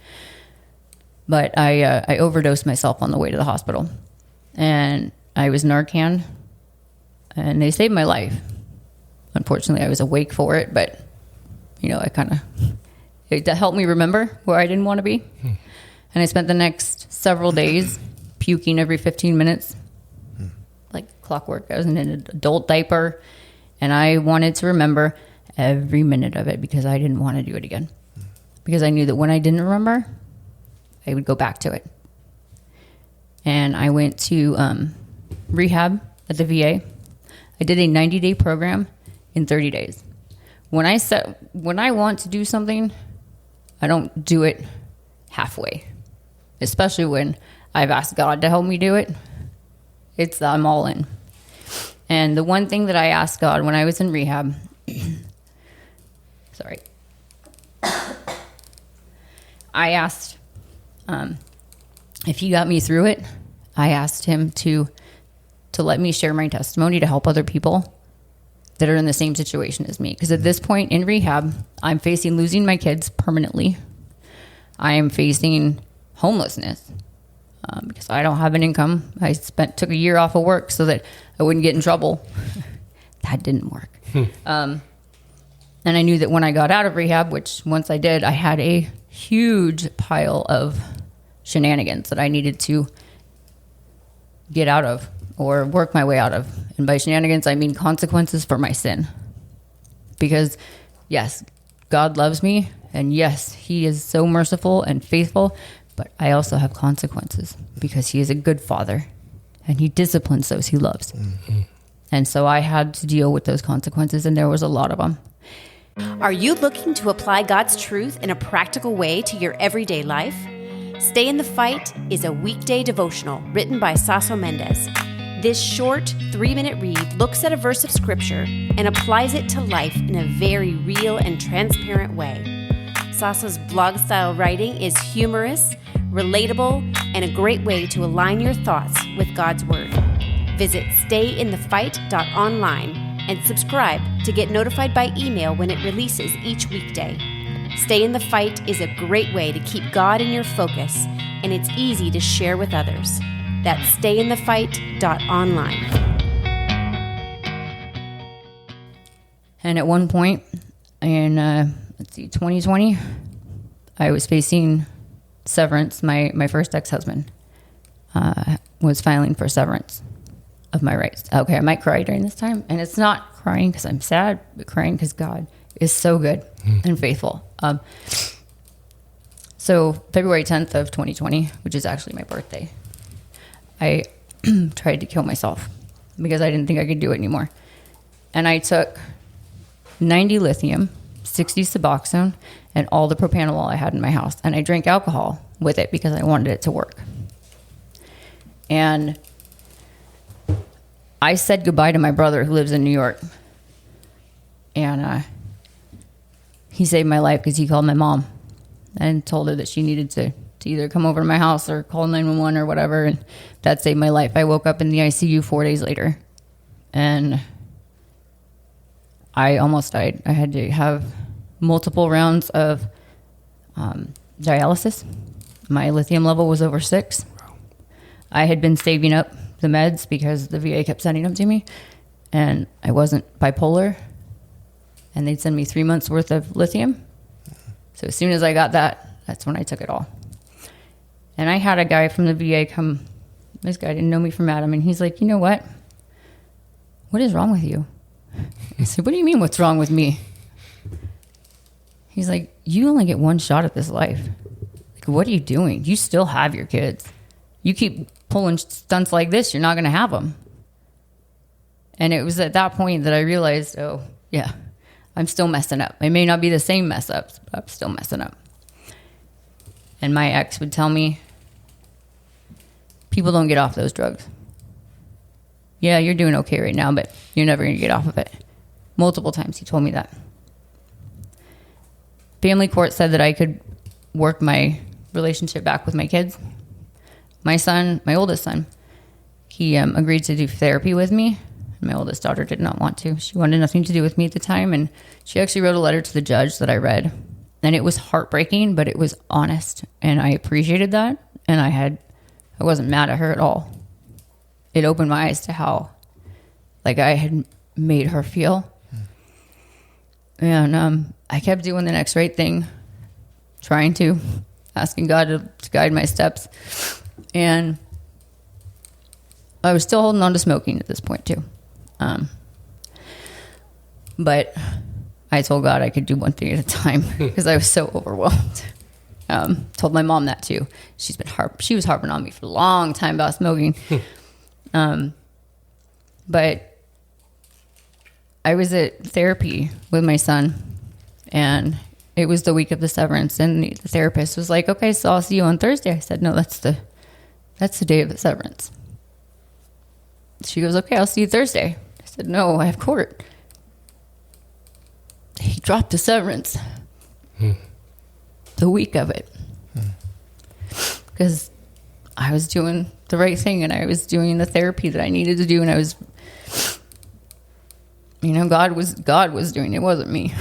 But I overdosed myself on the way to the hospital. And I was Narcan, and they saved my life. Unfortunately, I was awake for it, but, it helped me remember where I didn't want to be. And I spent the next several days puking every 15 minutes, like clockwork. I was in an adult diaper, and I wanted to remember every minute of it because I didn't want to do it again. Because I knew that when I didn't remember, I would go back to it. And I went to rehab at the VA. I did a 90-day program in 30 days. When I want to do something, I don't do it halfway, especially when I've asked God to help me do it. I'm all in. And the one thing that I asked God when I was in rehab, sorry. I asked, if he got me through it, I asked him to let me share my testimony to help other people that are in the same situation as me. Because at this point in rehab, I'm facing losing my kids permanently. I am facing homelessness because I don't have an income. I took a year off of work so that I wouldn't get in trouble. That didn't work. And I knew that when I got out of rehab, which once I did, I had a huge pile of shenanigans that I needed to get out of or work my way out of. And by shenanigans, I mean consequences for my sin. Because yes, God loves me, and yes, he is so merciful and faithful, but I also have consequences because he is a good father and he disciplines those he loves. Mm-hmm. And so I had to deal with those consequences, and there was a lot of them. Are you looking to apply God's truth in a practical way to your everyday life? Stay in the Fight is a weekday devotional written by Saso Mendez. This short 3-minute read looks at a verse of scripture and applies it to life in a very real and transparent way. Saso's blog-style writing is humorous, relatable, and a great way to align your thoughts with God's Word. Visit stayinthefight.online and subscribe to get notified by email when it releases each weekday. Stay in the Fight is a great way to keep God in your focus, and it's easy to share with others. That's stayinthefight.online. And at one point in 2020, I was facing severance. My first ex-husband was filing for severance of my rights. Okay, I might cry during this time, and it's not crying because I'm sad, but crying because God is so good and faithful. So February 10th of 2020, which is actually my birthday, I tried to kill myself because I didn't think I could do it anymore. And I took 90 lithium, 60 Suboxone, and all the propanolol I had in my house. And I drank alcohol with it because I wanted it to work. And I said goodbye to my brother who lives in New York. And he saved my life because he called my mom and told her that she needed to either come over to my house or call 911 or whatever. And that saved my life. I woke up in the ICU 4 days later. And I almost died. I had to have multiple rounds of dialysis. My lithium level was over 6. I had been saving up the meds because the VA kept sending them to me, and I wasn't bipolar, and they'd send me 3 months worth of lithium. So as soon as I got that, that's when I took it all. And I had a guy from the VA come. This guy didn't know me from Adam, and he's like, you know what? What is wrong with you? I said, what do you mean what's wrong with me? He's like, you only get one shot at this life. Like, what are you doing? You still have your kids. You keep pulling stunts like this, you're not going to have them. And it was at that point that I realized, oh, yeah, I'm still messing up. It may not be the same mess ups, but I'm still messing up. And my ex would tell me, people don't get off those drugs. Yeah, you're doing okay right now, but you're never going to get off of it. Multiple times he told me that. Family court said that I could work my relationship back with my kids. My son, my oldest son, he agreed to do therapy with me. My oldest daughter did not want to. She wanted nothing to do with me at the time, and she actually wrote a letter to the judge that I read. And it was heartbreaking, but it was honest, and I appreciated that, and I wasn't mad at her at all. It opened my eyes to how, like, I had made her feel. And I kept doing the next right thing, asking God to guide my steps. And I was still holding on to smoking at this point, too. But I told God I could do one thing at a time because I was so overwhelmed. Told my mom that, too. She was harping on me for a long time about smoking. But I was at therapy with my son, and it was the week of the severance, and the therapist was like, okay, so I'll see you on Thursday. I said, no, that's the day of the severance. She goes, okay, I'll see you Thursday. I said, no, I have court. He dropped the severance the week of it. because I was doing the right thing and I was doing the therapy that I needed to do, and I was, God was doing it. It wasn't me.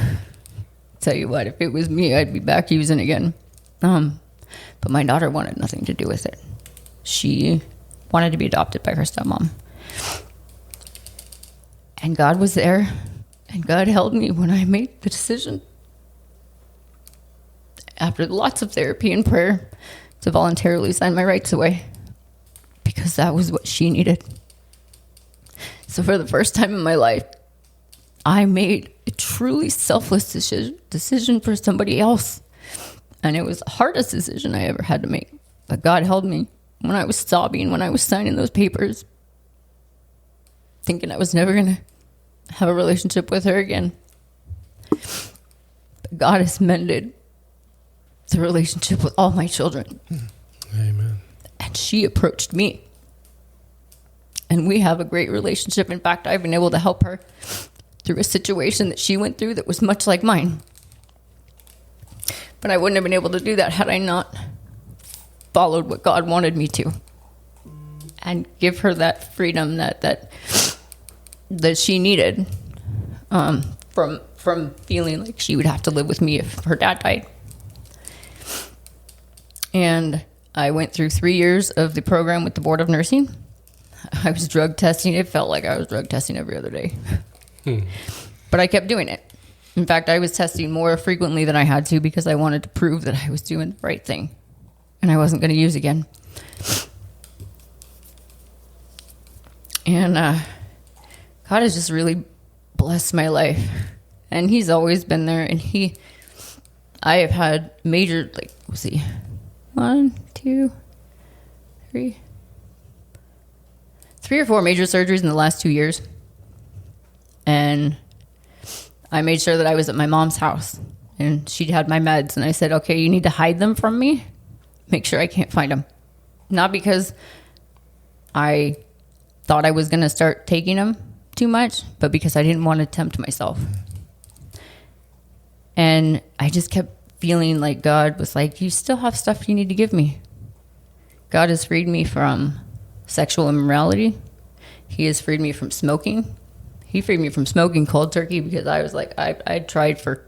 Tell you what, if it was me, I'd be back using again. But my daughter wanted nothing to do with it. She wanted to be adopted by her stepmom. And God was there, and God held me when I made the decision, after lots of therapy and prayer, to voluntarily sign my rights away, because that was what she needed. So for the first time in my life, I made a truly selfless decision for somebody else. And it was the hardest decision I ever had to make. But God held me when I was sobbing, when I was signing those papers, thinking I was never going to have a relationship with her again. But God has mended the relationship with all my children. Amen. And she approached me. And we have a great relationship. In fact, I've been able to help her through a situation that she went through that was much like mine. But I wouldn't have been able to do that had I not followed what God wanted me to, and give her that freedom that she needed, from feeling like she would have to live with me if her dad died. And I went through 3 years of the program with the Board of Nursing. I was drug testing. It felt like I was drug testing every other day. But I kept doing it. In fact, I was testing more frequently than I had to, because I wanted to prove that I was doing the right thing and I wasn't going to use again. And God has just really blessed my life. And he's always been there. And I have had major, 1, 2, 3 or 4 major surgeries in the last 2 years. And I made sure that I was at my mom's house, and she had my meds, and I said, okay, you need to hide them from me. Make sure I can't find them. Not because I thought I was going to start taking them too much, but because I didn't want to tempt myself. And I just kept feeling like God was like, you still have stuff you need to give me. God has freed me from sexual immorality. He has freed me from smoking. He freed me from smoking cold turkey, because I was like, I tried for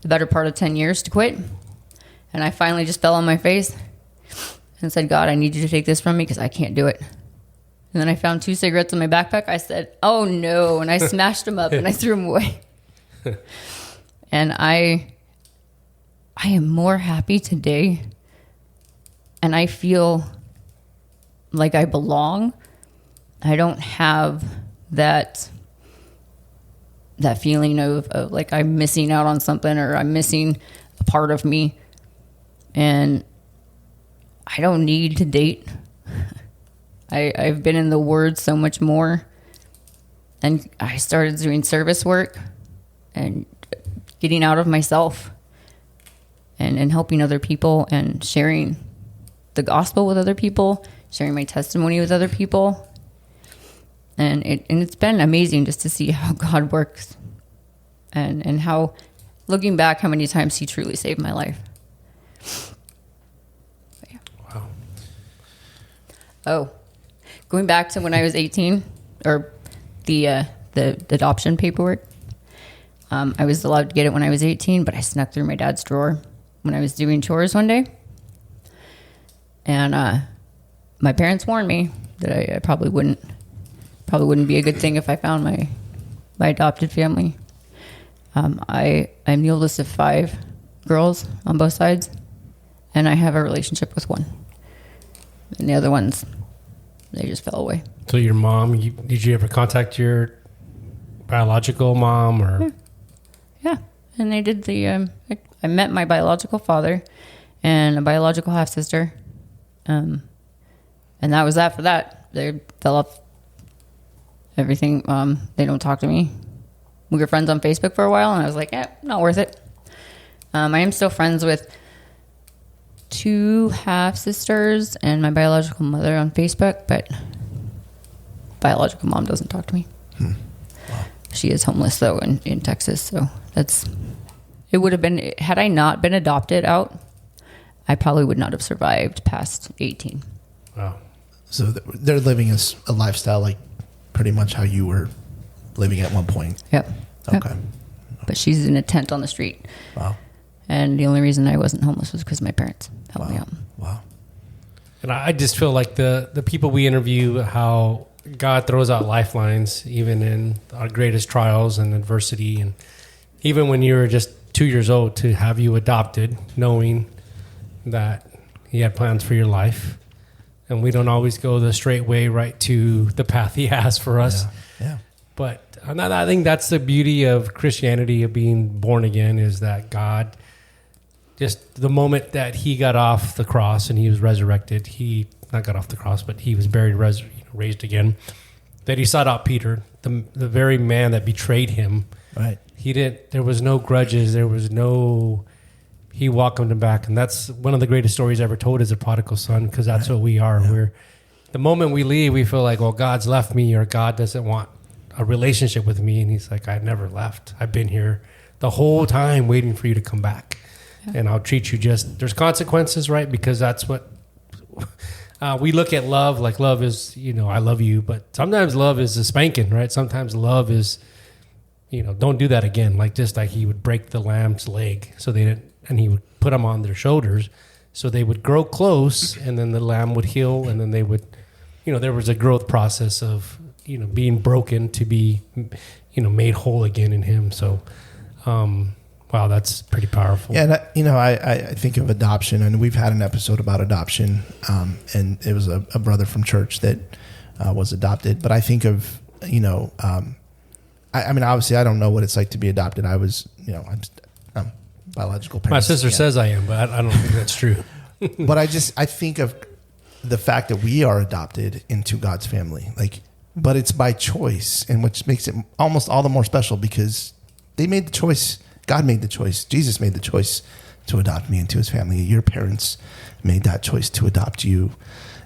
the better part of 10 years to quit. And I finally just fell on my face and said, God, I need you to take this from me, because I can't do it. And then I found 2 cigarettes in my backpack. I said, oh no. And I smashed them up and I threw them away. And I am more happy today. And I feel like I belong. I don't have that feeling of like I'm missing out on something, or I'm missing a part of me. And I don't need to date. I've been in the Word so much more. And I started doing service work and getting out of myself and helping other people and sharing the gospel with other people, sharing my testimony with other people. And it's been amazing just to see how God works, and how, looking back, how many times he truly saved my life. Yeah. Wow. Oh, going back to when I was 18, or the adoption paperwork. I was allowed to get it when I was 18, but I snuck through my dad's drawer when I was doing chores one day. And my parents warned me that I probably wouldn't be a good thing if I found my adopted family. I'm the oldest of 5 girls on both sides, and I have a relationship with one. And the other ones, they just fell away. So your mom, did you ever contact your biological mom, or? Yeah. And they did I met my biological father and a biological half sister. And that was that for that. They fell off everything. They don't talk to me. We were friends on Facebook for a while, and I was like, not worth it. I am still friends with 2 half sisters and my biological mother on Facebook, but biological mom doesn't talk to me. Wow. She is homeless though in Texas, so it would have been, had I not been adopted out, I probably would not have survived past 18. Wow. So they're living a lifestyle like pretty much how you were living at one point. Yep. Okay. Yep. But she's in a tent on the street. Wow. And the only reason I wasn't homeless was because my parents helped me out. Wow. And I just feel like the people we interview, how God throws out lifelines, even in our greatest trials and adversity. And even when you were just 2 years old, to have you adopted, knowing that he had plans for your life. And we don't always go the straight way right to the path he has for us. Yeah. But I think that's the beauty of Christianity, of being born again, is that God, just the moment that he got off the cross and he was resurrected, he not got off the cross, but he was buried, raised again, that he sought out Peter, the very man that betrayed him. Right. There was no grudges. He welcomed him back. And that's one of the greatest stories ever told, is a prodigal son, because that's what we are. Yeah. The moment we leave, we feel like, well, God's left me, or God doesn't want a relationship with me. And he's like, I never left. I've been here the whole time waiting for you to come back. Yeah. And I'll treat you there's consequences, right? Because that's what we look at love. Like, love is, I love you. But sometimes love is a spanking, right? Sometimes love is, don't do that again. Like, just like he would break the lamb's leg and he would put them on their shoulders so they would grow close, and then the lamb would heal, and then they would, there was a growth process of, being broken to be, made whole again in him. So, wow, that's pretty powerful. Yeah, and I think of adoption, and we've had an episode about adoption, and it was a brother from church that was adopted. But I think of, I mean, obviously, I don't know what it's like to be adopted. I was, I'm biological parents. My sister says I am, but I don't think that's true. But I think of the fact that we are adopted into God's family, but it's by choice, and which makes it almost all the more special, because they made the choice. God made the choice. Jesus made the choice to adopt me into his family. Your parents made that choice to adopt you.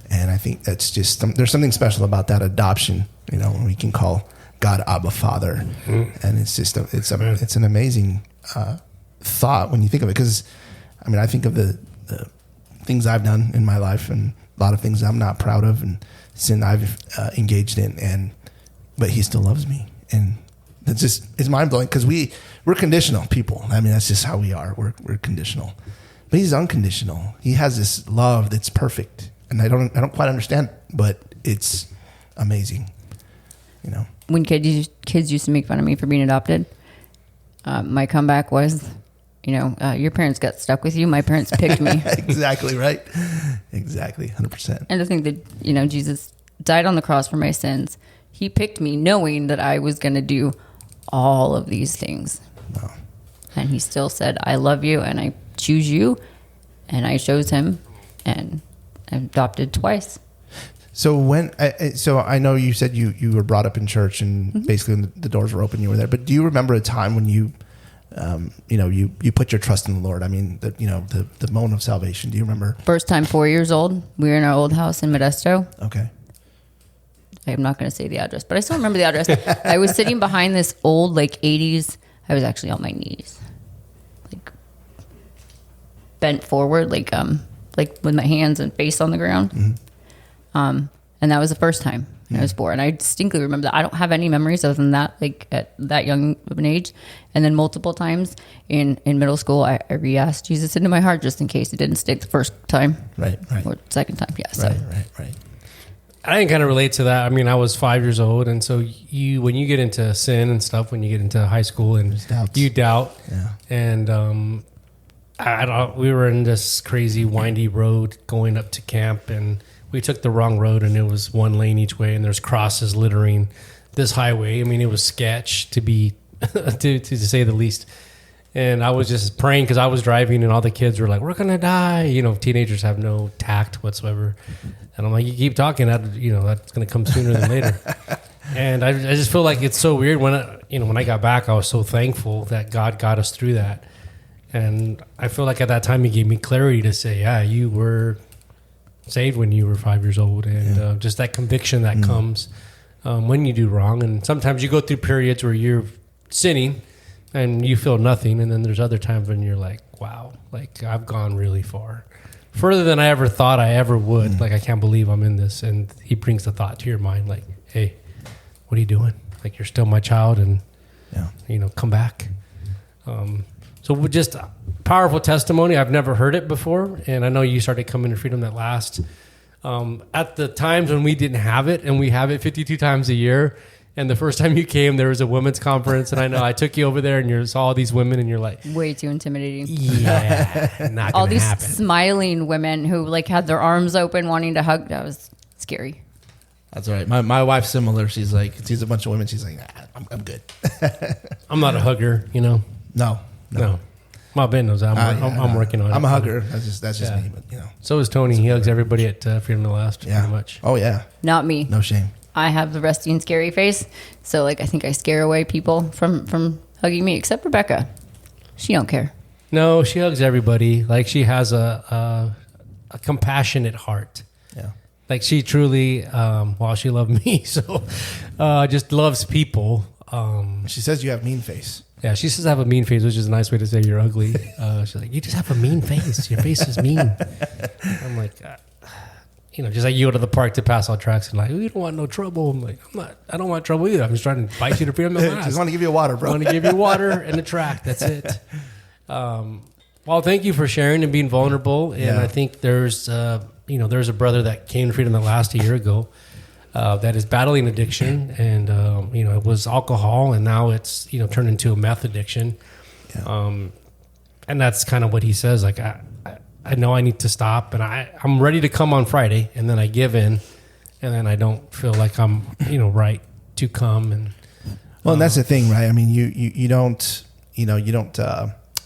And I think that's just, there's something special about that adoption, when we can call God Abba Father. Mm-hmm. And it's just, it's an amazing thought when you think of it. Because, I think of the things I've done in my life, and a lot of things I'm not proud of, and sin I've engaged in, but he still loves me. And it's mind blowing, because we're conditional people. That's just how we are. We're conditional, but he's unconditional. He has this love that's perfect, and I don't quite understand, but it's amazing. When kids used to make fun of me for being adopted, my comeback was, your parents got stuck with you. My parents picked me. Exactly right. Exactly, 100%. And to think that Jesus died on the cross for my sins. He picked me knowing that I was going to do all of these things. Wow. And he still said, I love you, and I choose you. And I chose him, and I'm adopted twice. So so I know you said you were brought up in church, and mm-hmm. basically when the doors were open, you were there. But do you remember a time when you put your trust in the Lord? The moment of salvation. Do you remember? First time, 4 years old. We were in our old house in Modesto. Okay. I'm not going to say the address, but I still remember the address. I was sitting behind this old, 80s. I was actually on my knees, bent forward, with my hands and face on the ground. Mm-hmm. And that was the first time I was 4. And I distinctly remember that. I don't have any memories other than that, at that young of an age. And then multiple times in middle school, I re-asked Jesus into my heart, just in case it didn't stick the first time. Right. Or second time, yeah. So. Right. I can kind of relate to that. I was 5 years old, and so when you get into sin and stuff, when you get into high school, and you doubt, yeah. And we were in this crazy windy road going up to camp, and we took the wrong road, and it was one lane each way, and there's crosses littering this highway. It was sketch to be to say the least. And I was just praying, because I was driving, and all the kids were like, "We're gonna die." Teenagers have no tact whatsoever. And I'm like, you keep talking, that's going to come sooner than later. And I just feel like it's so weird when I got back, I was so thankful that God got us through that. And I feel like at that time he gave me clarity to say, yeah, you were saved when you were 5 years old. And just that conviction that comes when you do wrong. And sometimes you go through periods where you're sinning, and you feel nothing. And then there's other times when you're like, wow, like I've gone really far, further than I ever thought I ever would. Like, I can't believe I'm in this. And he brings the thought to your mind, like, hey, what are you doing? Like, you're still my child, and come back. So just a powerful testimony. I've never heard it before. And I know you started coming to Freedom that last, at the times when we didn't have it, and we have it 52 times a year. And the first time you came, there was a women's conference, and I know I took you over there, and you saw all these women, and you're like, way too intimidating. Yeah, not all gonna these happen. smiling women who like had their arms open, wanting to hug. That was scary. That's all right. My wife's similar. She's like, sees a bunch of women. She's like, I'm good. I'm not a hugger, No. My Ben knows I'm working on it. I'm a hugger. That's just me. But So is Tony. He hugs everybody at Freedom the Last, pretty much. Oh yeah. Not me. No shame. I have the resty and scary face, so like I think I scare away people from hugging me, except Rebecca. She don't care. No, she hugs everybody. Like, she has a compassionate heart. Yeah. Like, she truly, she loved me, so just loves people. She says you have mean face. Yeah, she says I have a mean face, which is a nice way to say you're ugly. She's like, you just have a mean face. Your face is mean. I'm like, just like you go to the park to pass all tracks and like, you don't want no trouble. I'm like, I don't want trouble either. I'm just trying to bite you to freedom at last. Just want to give you water, bro. I want to give you water and a track. That's it. Well, thank you for sharing and being vulnerable. And I think there's a brother that came to Freedom the Last a year ago that is battling addiction, and it was alcohol, and now it's turned into a meth addiction. Yeah. And that's kind of what he says. Like, I know I need to stop, and I'm ready to come on Friday, and then I give in, and then I don't feel like I'm right to come. And and that's the thing, right? I mean, you don't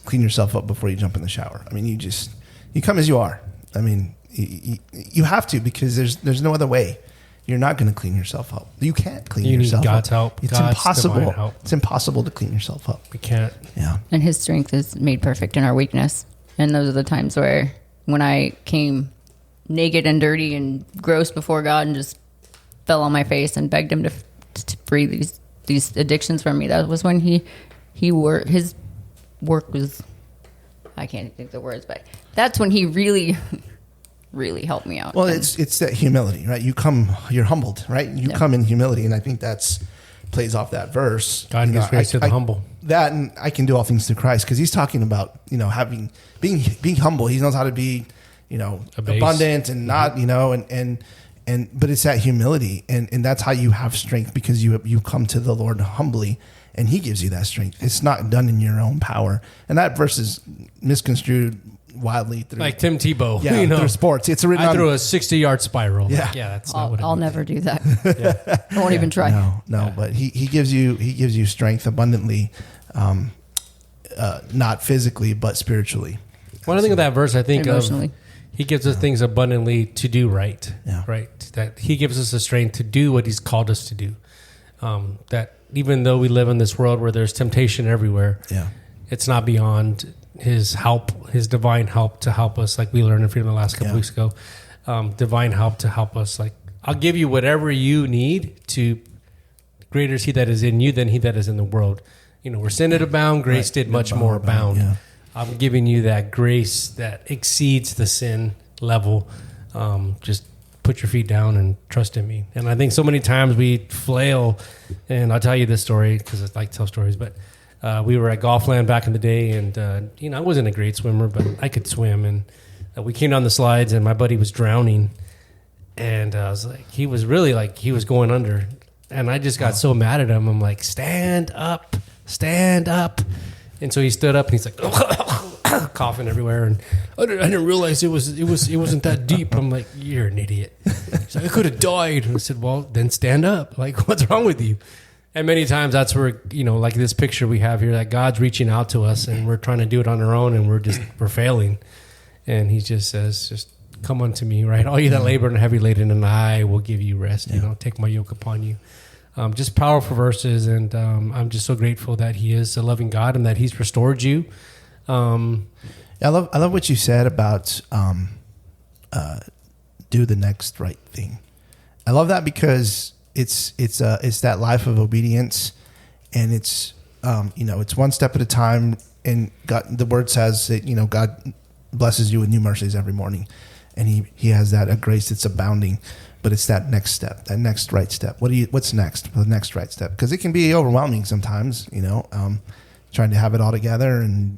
clean yourself up before you jump in the shower. I mean, you come as you are. I mean, you have to, because there's no other way. You're not going to clean yourself up. You can't clean yourself up. You need God's help. It's God's impossible. divine help. It's impossible to clean yourself up. We can't. Yeah. And His strength is made perfect in our weakness. And those are the times where when I came naked and dirty and gross before God and just fell on my face and begged Him to free these addictions from me. That was when his work was, I can't think the words, but that's when He really really helped me out. Well, it's that humility, right? You're humbled, right? You come in humility, and I think that's plays off that verse. God gives grace to the humble. That, and I can do all things through Christ, because he's talking about being humble. He knows how to be abundant and not but it's that humility, and that's how you have strength, because you come to the Lord humbly, and He gives you that strength. It's not done in your own power, and that verse is misconstrued wildly through, like Tim Tebow, through sports. It's written. I threw a 60-yard spiral. Yeah, that's not what I'll never do that. I won't even try. No, but he gives you strength abundantly, not physically but spiritually. When I think of that verse, I think emotionally. of He gives us things abundantly to do right. Yeah. Right. That He gives us the strength to do what He's called us to do. That even though we live in this world where there's temptation everywhere, it's not beyond His help, His divine help to help us, like we learned in Freedom the last couple weeks ago. Divine help to help us. Like, I'll give you whatever you need to. Greater is He that is in you than he that is in the world. Where sin did abound, grace did much more abound. Yeah. I'm giving you that grace that exceeds the sin level. Just put your feet down and trust in me. And I think so many times we flail, and I'll tell you this story because I like to tell stories, but we were at Golfland back in the day, and I wasn't a great swimmer, but I could swim, and we came down the slides, and my buddy was drowning, and I was like, he was really like, he was going under, and I just got so mad at him. I'm like, stand up. And so he stood up, and he's like coughing everywhere, and I didn't realize it wasn't that deep. I'm like, you're an idiot. He's like, I could have died. And I said, well, then stand up. Like, what's wrong with you? And many times that's where, like this picture we have here, that God's reaching out to us, and we're trying to do it on our own, and we're failing. And He just says, just come unto me, right? All you that labor and heavy laden, and I will give you rest. Take my yoke upon you. Just powerful verses, and I'm just so grateful that He is a loving God and that He's restored you. I love what you said about do the next right thing. I love that because it's that life of obedience, and it's it's one step at a time. And God, the word says that, God blesses you with new mercies every morning. And he has that a grace that's abounding. But it's that next step, that next right step. What's next? The next right step. Because it can be overwhelming sometimes, trying to have it all together. And,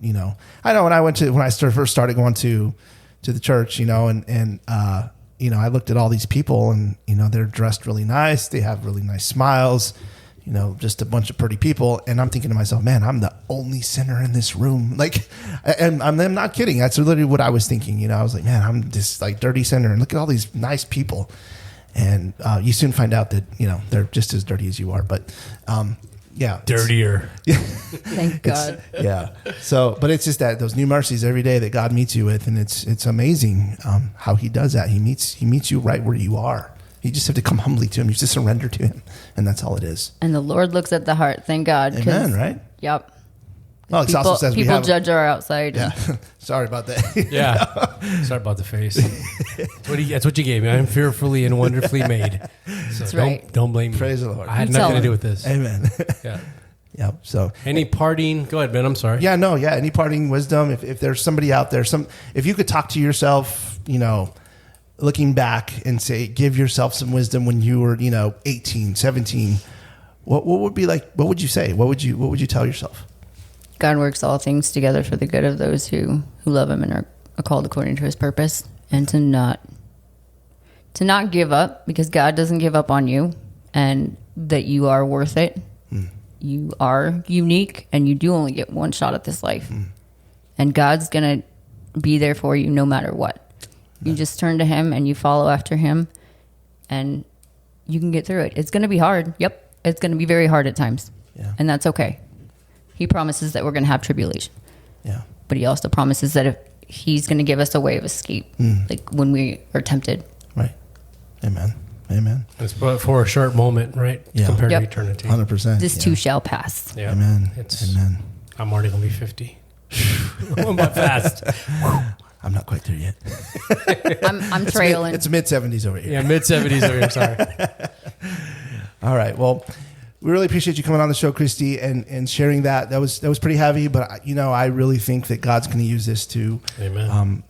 I know when I first started going to the church, I looked at all these people and, they're dressed really nice. They have really nice smiles, just a bunch of pretty people. And I'm thinking to myself, man, I'm the only sinner in this room. And I'm not kidding. That's literally what I was thinking. I was like, man, I'm this dirty sinner. And look at all these nice people. And you soon find out that, they're just as dirty as you are. But, dirtier. Thank God. So, but it's just those new mercies every day that God meets you with. And it's amazing how he does that. He meets you right where you are. You just have to come humbly to him. You just surrender to him. And that's all it is. And the Lord looks at the heart. Thank God. Amen, right? Yep. Well, it also says people judge our outside. Yeah. Sorry about that. Yeah. Sorry about the face. That's what you gave me. I'm fearfully and wonderfully made. So That's right. Don't blame me. Praise the Lord. I had nothing to do with this. Amen. Yeah. Yep. So any parting? Go ahead, Ben. I'm sorry. Yeah. No. Yeah. Any parting wisdom? If there's somebody out there, if you could talk to yourself, looking back and say, give yourself some wisdom when you were, 18, 17, what would be like? What would you say? What would you tell yourself? God works all things together for the good of those who love him and are called according to his purpose, and to not give up, because God doesn't give up on you, and that you are worth it. You are unique, and you do only get one shot at this life. And God's going to be there for you no matter what. You just turn to him and you follow after him, and you can get through it. It's going to be hard. Yep. It's going to be very hard at times. Yeah. And that's okay. He promises that we're going to have tribulation. Yeah. But he also promises that if he's going to give us a way of escape, like when we are tempted. Right. Amen. It's but for a short moment, right? Yeah. Compared to eternity. 100%. This too shall pass. Yeah. Amen. Amen. I'm already going to be 50. I'm not fast. I'm not quite there yet. I'm trailing. It's mid-70s over here. Yeah, mid-70s over here. Sorry. All right. Well, we really appreciate you coming on the show, Kristi, and sharing that. That was pretty heavy, but I really think that God's going to use this to, Amen.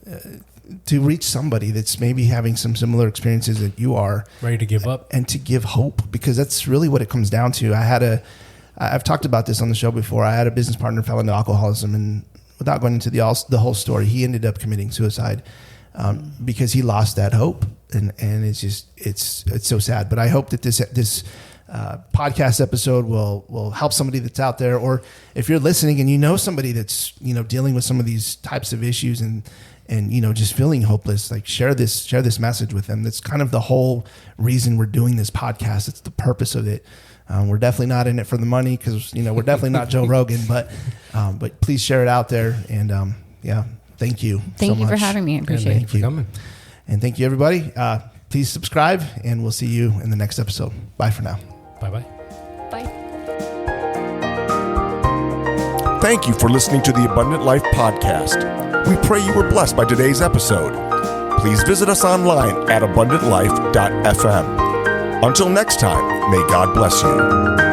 To reach somebody that's maybe having some similar experiences that you are, ready to give up, and to give hope, because that's really what it comes down to. I've talked about this on the show before. I had a business partner who fell into alcoholism, and without going into the whole story, he ended up committing suicide because he lost that hope, and it's so sad. But I hope that this podcast episode will help somebody that's out there, or if you're listening and you know somebody that's dealing with some of these types of issues and just feeling hopeless, like share this message with them. That's kind of the whole reason we're doing this podcast. It's the purpose of it. We're definitely not in it for the money, because we're definitely not Joe Rogan, but please share it out there. And thank you. Thank you for having me. I appreciate it. Thank you for coming. And thank you, everybody. Please subscribe, and we'll see you in the next episode. Bye for now. Bye-bye. Bye. Thank you for listening to the Abundant Life Podcast. We pray you were blessed by today's episode. Please visit us online at abundantlife.fm. Until next time, may God bless you.